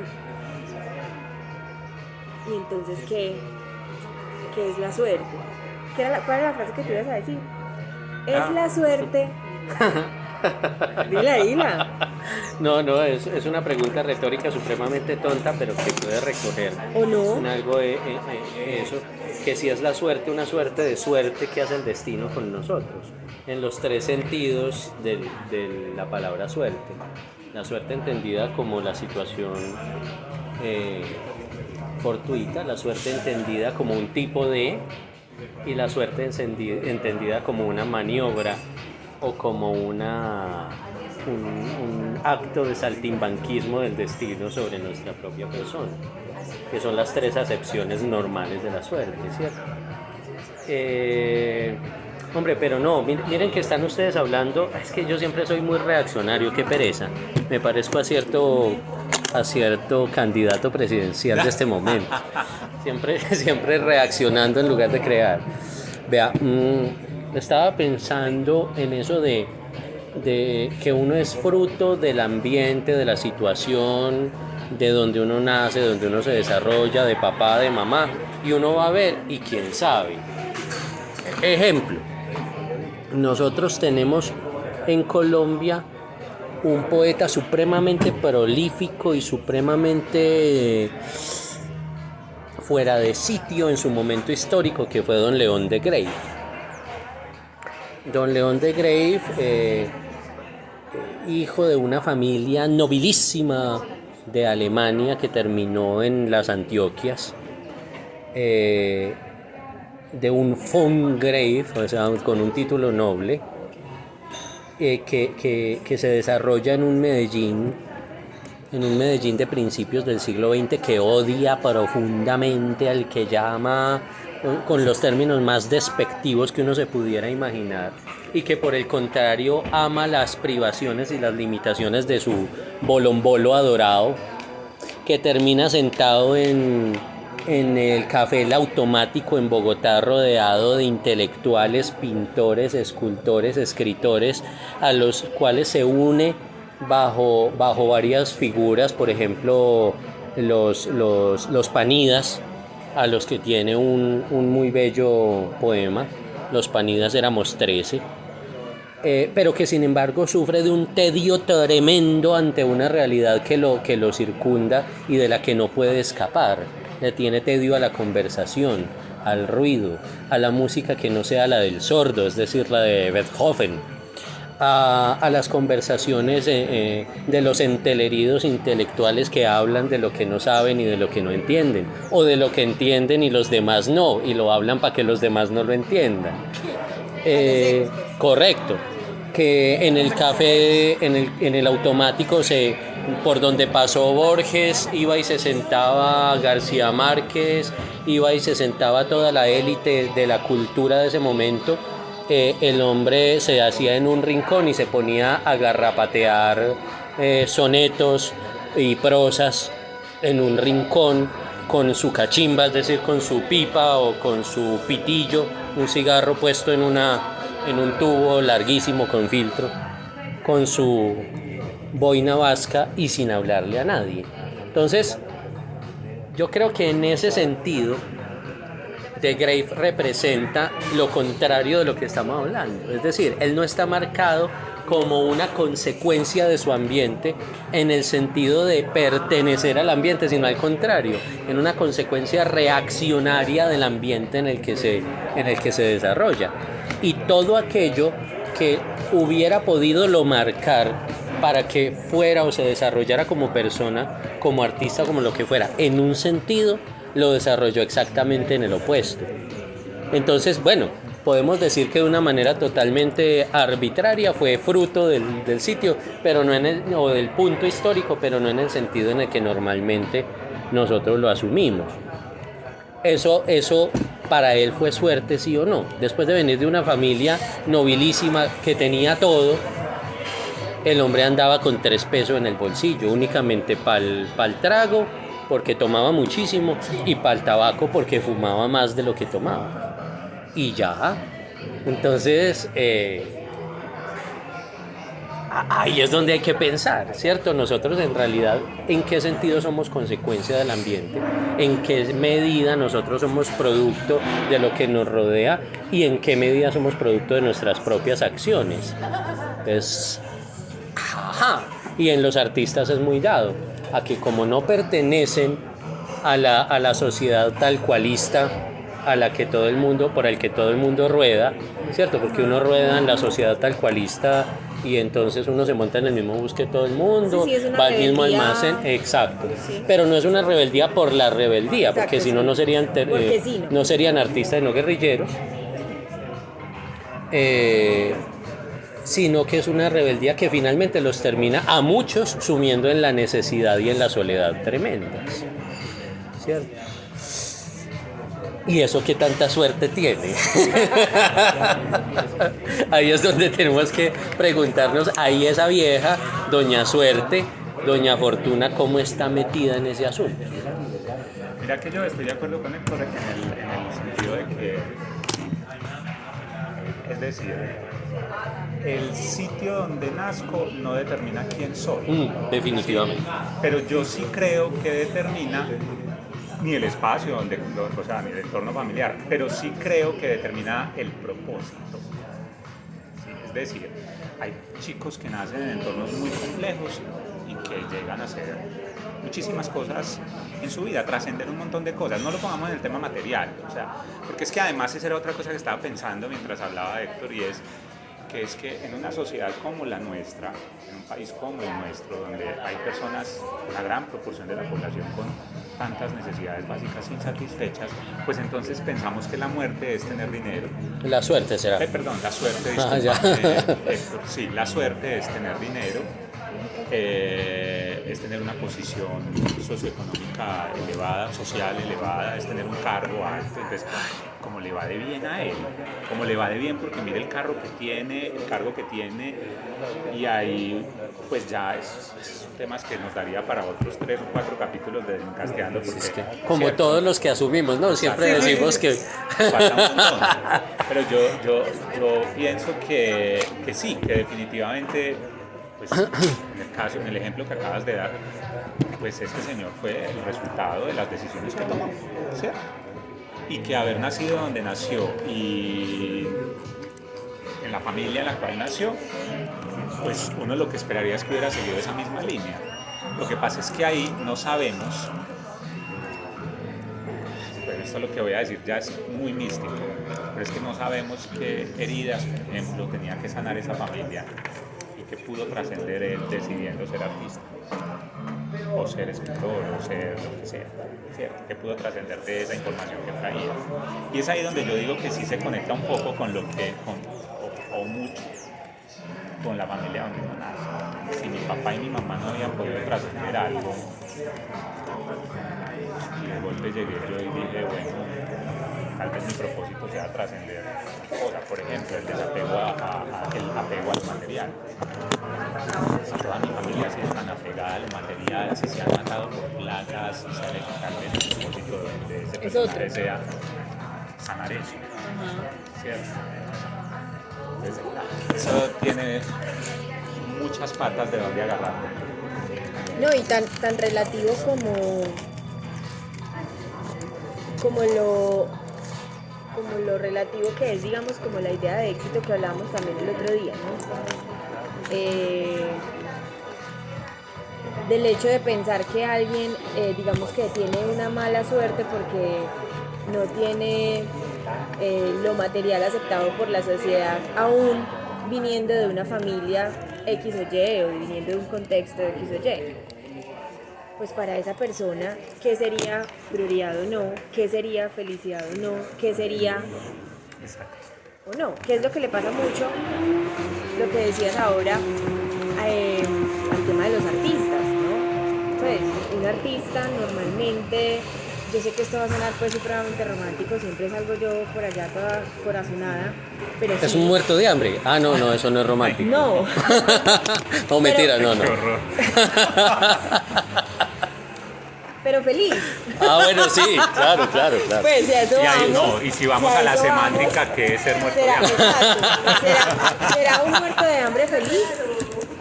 entonces, ¿qué es la suerte? ¿Cuál era la frase que tú ibas a decir? Es la suerte. Dila. No, es una pregunta retórica supremamente tonta, pero que puede recoger ¿O no? en algo de eso, que si es la suerte, una suerte de suerte que hace el destino con nosotros, en los tres sentidos de la palabra suerte. La suerte entendida como la situación fortuita, la suerte entendida como un tipo de, y la suerte entendida como una maniobra o como un acto de saltimbanquismo del destino sobre nuestra propia persona, que son las tres acepciones normales de la suerte, ¿cierto? Hombre, pero no, miren que están ustedes hablando, es que yo siempre soy muy reaccionario, qué pereza, me parezco a cierto candidato presidencial de este momento, siempre reaccionando en lugar de crear. Vea, estaba pensando en eso de que uno es fruto del ambiente, de la situación, de donde uno nace, de donde uno se desarrolla, de papá, de mamá, y uno va a ver y quién sabe. Ejemplo, nosotros tenemos en Colombia un poeta supremamente prolífico y supremamente fuera de sitio en su momento histórico, que fue don León de Grave. Don León de Grave, hijo de una familia nobilísima de Alemania que terminó en las Antioquias, de un von Grave, o sea, con un título noble, que se desarrolla en un Medellín de principios del siglo XX, que odia profundamente al que llama, con los términos más despectivos que uno se pudiera imaginar, y que por el contrario ama las privaciones y las limitaciones de su bolombolo adorado, que termina sentado en el Café El Automático en Bogotá, rodeado de intelectuales, pintores, escultores, escritores, a los cuales se une bajo varias figuras, por ejemplo los Panidas, a los que tiene un muy bello poema. Los Panidas éramos 13, pero que sin embargo sufre de un tedio tremendo ante una realidad que lo circunda y de la que no puede escapar. Le tiene tedio a la conversación, al ruido, a la música que no sea la del sordo, es decir, la de Beethoven, a las conversaciones de los enteleridos intelectuales que hablan de lo que no saben y de lo que no entienden, o de lo que entienden y los demás no, y lo hablan para que los demás no lo entiendan. Correcto, que en el café, en el automático, por donde pasó Borges, iba y se sentaba García Márquez, iba y se sentaba toda la élite de la cultura de ese momento. El hombre se hacía en un rincón y se ponía a garrapatear sonetos y prosas en un rincón con su cachimba, es decir, con su pipa o con su pitillo, un cigarro puesto en un tubo larguísimo con filtro, con su boina vasca y sin hablarle a nadie. Entonces, yo creo que en ese sentido, de Grave representa lo contrario de lo que estamos hablando. Es decir, él no está marcado como una consecuencia de su ambiente en el sentido de pertenecer al ambiente, sino al contrario, en una consecuencia reaccionaria del ambiente en el que se desarrolla. Y todo aquello que hubiera podido lo marcar para que fuera o se desarrollara como persona, como artista, como lo que fuera, en un sentido, lo desarrolló exactamente en el opuesto. Entonces, bueno, podemos decir que de una manera totalmente arbitraria fue fruto del sitio, pero no o del punto histórico, pero no en el sentido en el que normalmente nosotros lo asumimos. Eso para él fue suerte, sí o no. Después de venir de una familia nobilísima que tenía todo, el hombre andaba con 3 pesos en el bolsillo, únicamente para el trago, porque tomaba muchísimo, y para el tabaco, porque fumaba más de lo que tomaba. Y ya. Entonces, ahí es donde hay que pensar, ¿cierto? Nosotros en realidad, ¿en qué sentido somos consecuencia del ambiente? ¿En qué medida nosotros somos producto de lo que nos rodea? ¿Y en qué medida somos producto de nuestras propias acciones? Entonces, y en los artistas es muy dado a que, como no pertenecen a la sociedad tal cualista por el que todo el mundo rueda, ¿cierto? Porque uno rueda en la sociedad tal cualista y entonces uno se monta en el mismo bus que todo el mundo, sí, va al mismo almacén, exacto. Sí. Pero no es una rebeldía por la rebeldía, exacto, porque si no, no serían artistas y no guerrilleros. Sino que es una rebeldía que finalmente los termina a muchos sumiendo en la necesidad y en la soledad tremendas, ¿cierto? ¿Y eso qué tanta suerte tiene? Ahí es donde tenemos que preguntarnos, ahí esa vieja, doña Suerte, doña Fortuna, ¿cómo está metida en ese asunto? Mira que yo estoy de acuerdo con Héctor en el sentido de que Es decir, el sitio donde nazco no determina quién soy. Definitivamente. Pero yo sí creo que determina ni el espacio donde, o sea, ni el entorno familiar, pero sí creo que determina el propósito. Sí, es decir, hay chicos que nacen en entornos muy complejos y que llegan a hacer muchísimas cosas en su vida, trascender un montón de cosas. No lo pongamos en el tema material, o sea, porque es que además esa era otra cosa que estaba pensando mientras hablaba Héctor, y es que en una sociedad como la nuestra, en un país como el nuestro, donde hay personas, una gran proporción de la población con tantas necesidades básicas insatisfechas, pues entonces pensamos que la muerte es tener dinero. La suerte será. Perdón, la suerte, Ya. Héctor, sí, la suerte es tener dinero, es tener una posición socioeconómica elevada, social elevada, es tener un cargo alto. Entonces, como le va de bien a él, como le va de bien porque mire el cargo que tiene, el cargo que tiene, y ahí pues ya es temas que nos daría para otros 3 o 4 capítulos de Encasteando. Porque, Es que, como ¿cierto? todos los que asumimos, ¿no? Siempre decimos que... Falta un montón. Pero yo pienso que sí, que definitivamente, pues en el ejemplo que acabas de dar, pues este señor fue el resultado de las decisiones que tomó, ¿cierto? Y que haber nacido donde nació y en la familia en la cual nació, pues uno lo que esperaría es que hubiera seguido esa misma línea. Lo que pasa es que ahí no sabemos, pero esto lo que voy a decir ya es muy místico, pero es que no sabemos qué heridas, por ejemplo, tenía que sanar esa familia y que pudo trascender él decidiendo ser artista, o ser escritor, o ser lo que sea, ¿cierto? Que pudo trascender de esa información que traía. Y es ahí donde yo digo que sí se conecta un poco con lo que, o mucho, con la familia donde uno nace. Si mi papá y mi mamá no habían podido trascender algo, y de golpe llegué yo y dije, bueno, tal vez mi propósito sea trascender cosas, por ejemplo, el desapego el apego a lo material. Si toda mi familia se tan apegada a lo material, si se han matado por plagas, si se han hecho, tal vez el propósito de ese personaje sea sanar eso, ¿cierto? Entonces, eso tiene muchas patas de donde agarrar. No, y tan relativo como lo relativo que es, digamos, como la idea de éxito que hablábamos también el otro día, ¿no? Del hecho de pensar que alguien, digamos, que tiene una mala suerte porque no tiene lo material aceptado por la sociedad, aún viniendo de una familia X o Y, o viniendo de un contexto X o Y. Pues para esa persona, ¿qué sería prioridad o no? ¿Qué sería felicidad o no? ¿Qué sería o no? ¿Qué es lo que le pasa mucho? Lo que decías ahora al tema de los artistas, ¿no? Pues un artista normalmente, yo sé que esto va a sonar pues supremamente romántico, siempre salgo yo por allá toda corazonada, pero Es sí, un muerto de hambre. Ah, no, eso no es romántico. no. No, mentira, no. Qué horror. Pero feliz. Ah, bueno, sí, claro. Pues a eso Y ahí vamos. no, y si vamos a la eso semántica, vamos, ¿qué es ser muerto de será, hambre? exacto. ¿Será un muerto de hambre feliz?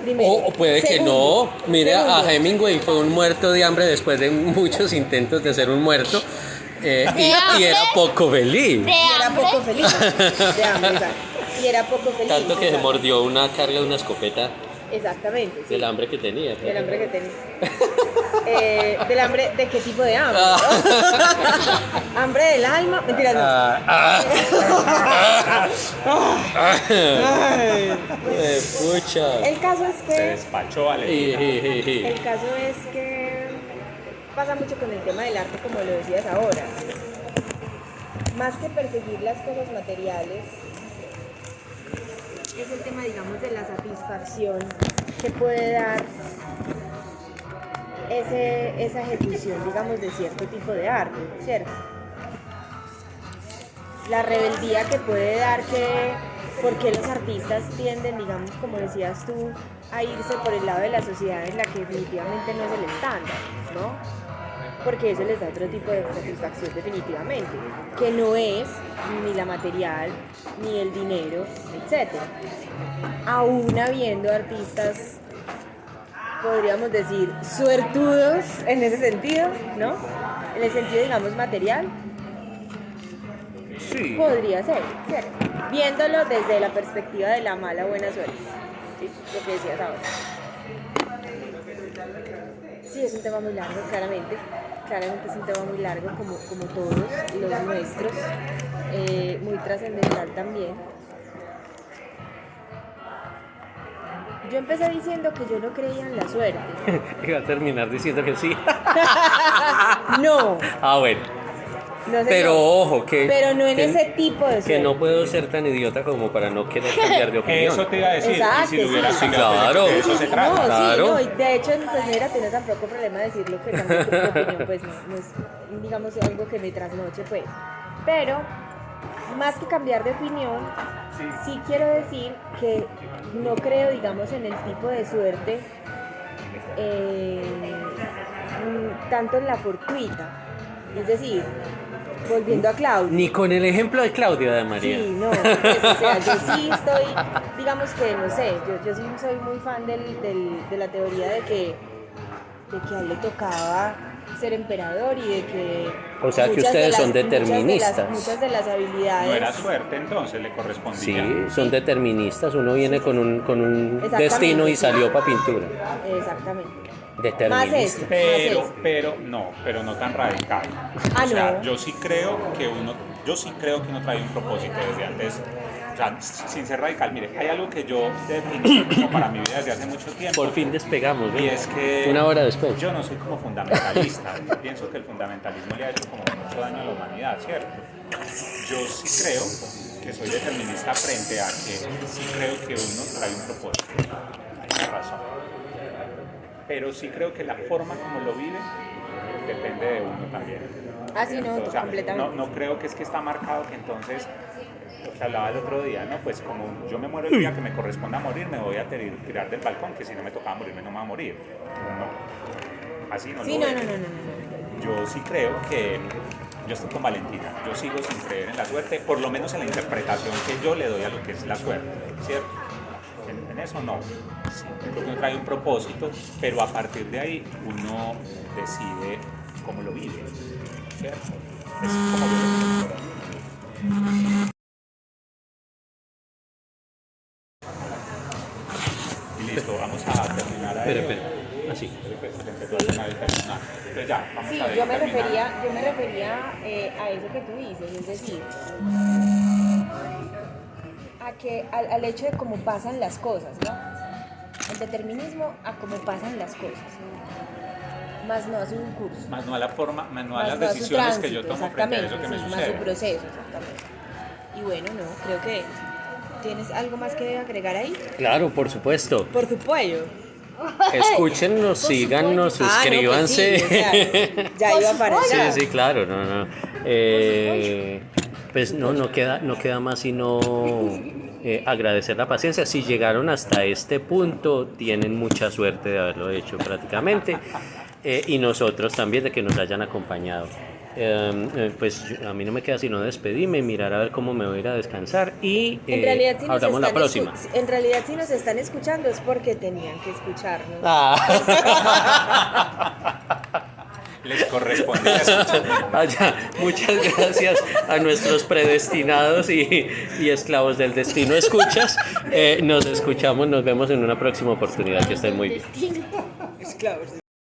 Primero. O puede que Segundo, no. Mire, a segundo. Hemingway fue un muerto de hambre después de muchos intentos de ser un muerto. Y era poco feliz. Y era poco feliz. De hambre, exacto. Y era poco feliz. Tanto que se exacto. mordió una carga de una escopeta Exactamente. Sí. del hambre que tenía. Del hambre que tenía. Del hambre, ¿de qué tipo de hambre? ¿Hambre del alma? Mentiras, no. Pucha. El caso es Se que despachó a Leila. El caso es que pasa mucho con el tema del arte, como lo decías ahora. Más que perseguir las cosas materiales, es el tema, digamos, de la satisfacción que puede dar esa ejecución, digamos, de cierto tipo de arte, ¿cierto? La rebeldía que puede dar porque los artistas tienden, digamos, como decías tú, a irse por el lado de la sociedad en la que definitivamente no es el estándar, ¿no? porque eso les da otro tipo de satisfacción definitivamente, que no es ni la material, ni el dinero, etc. Aún habiendo artistas, podríamos decir, suertudos en ese sentido, ¿no? En el sentido, digamos, material, Sí. podría ser, ¿cierto? Viéndolo desde la perspectiva de la mala buena suerte, ¿sí? Lo que decías ahora. Sí, es un tema muy largo, claramente es un tema muy largo, como todos los nuestros, muy trascendental también. Yo empecé diciendo que yo no creía en la suerte. Iba a terminar diciendo que sí. No, Ah, bueno. no sé. Pero ojo, que... Pero no en que- ese tipo de suerte. Que no puedo ser tan idiota como para no querer cambiar de opinión. Eso te iba a decir, Exacto, y si lo hubieras sí. cambiado, Claro. de eso se trata. No, Claro. sí, no, y de hecho, pues mira, tienes tampoco problema de decirlo que cambie tu opinión, pues no es, digamos, algo que me trasnoche, pues. Pero, más que cambiar de opinión, sí quiero decir que no creo, digamos, en el tipo de suerte, tanto en la fortuita. Es decir, volviendo a Claudio. Ni con el ejemplo de Claudia de María. Sí, no, pues, o sea, yo sí estoy, digamos que, no sé, yo sí soy muy fan de la teoría de que a él le tocaba ser emperador y de que... O sea, que muchas de ustedes las- son deterministas. Muchas de las habilidades... No era suerte, entonces le Sí, correspondía. son deterministas. Uno viene con un Exactamente, destino y sí. salió para pintura. Exactamente. Más Determinista. eso. Pero no tan radical. Ah, O sea, no. yo sí creo que uno trae un propósito desde antes. O sea, sin ser radical, mire, hay algo que yo definí como para mi vida desde hace mucho tiempo. Por fin despegamos, ¿ves? Y es que Una hora después. yo no soy como fundamentalista. Yo pienso que el fundamentalismo le ha hecho como mucho daño a la humanidad, ¿cierto? Yo sí creo que soy determinista frente a que sí creo que uno trae un propósito. Hay una razón. Pero sí creo que la forma como lo vive depende de uno también. Ah, sí, no, O sea, completamente. no creo que es que está marcado que entonces, o sea, hablaba el otro día, ¿no? Pues como yo me muero el día que me corresponda morir, me voy a tirar del balcón, que si no me tocaba morirme no me va a morir. No. Así no Sí, lo no, veo. no. Yo sí creo que, yo estoy con Valentina, yo sigo sin creer en la suerte, por lo menos en la interpretación que yo le doy a lo que es la suerte, ¿cierto? En eso no. Sí, creo que uno trae un propósito, pero a partir de ahí uno decide cómo lo vive, ¿cierto? Es como yo lo vivo. Y listo, vamos a terminar ahí. Espera. Así. Entonces ya, vamos Sí, a ver, yo me terminar. refería a eso que tú dices, es decir, al hecho de cómo pasan las cosas, ¿no? El determinismo a cómo pasan las cosas, más no a su curso. Más no a la forma, más no a Más las no a su decisiones que yo tránsito, tomo frente a eso que me exactamente, sí, más su sucede. proceso, exactamente. Y bueno, no, creo que tienes algo más que agregar ahí. Claro, por supuesto. Por tu pollo. Escúchenos, síganos, suscríbanse. Ah, no, pues sí, o sea, ya iba para allá. Sí, claro, no. Pues no queda más sino agradecer la paciencia. Si llegaron hasta este punto, tienen mucha suerte de haberlo hecho prácticamente. Y nosotros también de que nos hayan acompañado. Pues a mí no me queda sino despedirme, mirar a ver cómo me voy a ir a descansar y En realidad, si nos hablamos la están próxima. en realidad, si nos están escuchando es porque tenían que escucharnos. Les corresponde escuchar. Muchas gracias a nuestros predestinados y esclavos del destino escuchas. Nos escuchamos, nos vemos en una próxima oportunidad. Que estén muy bien. Esclavos.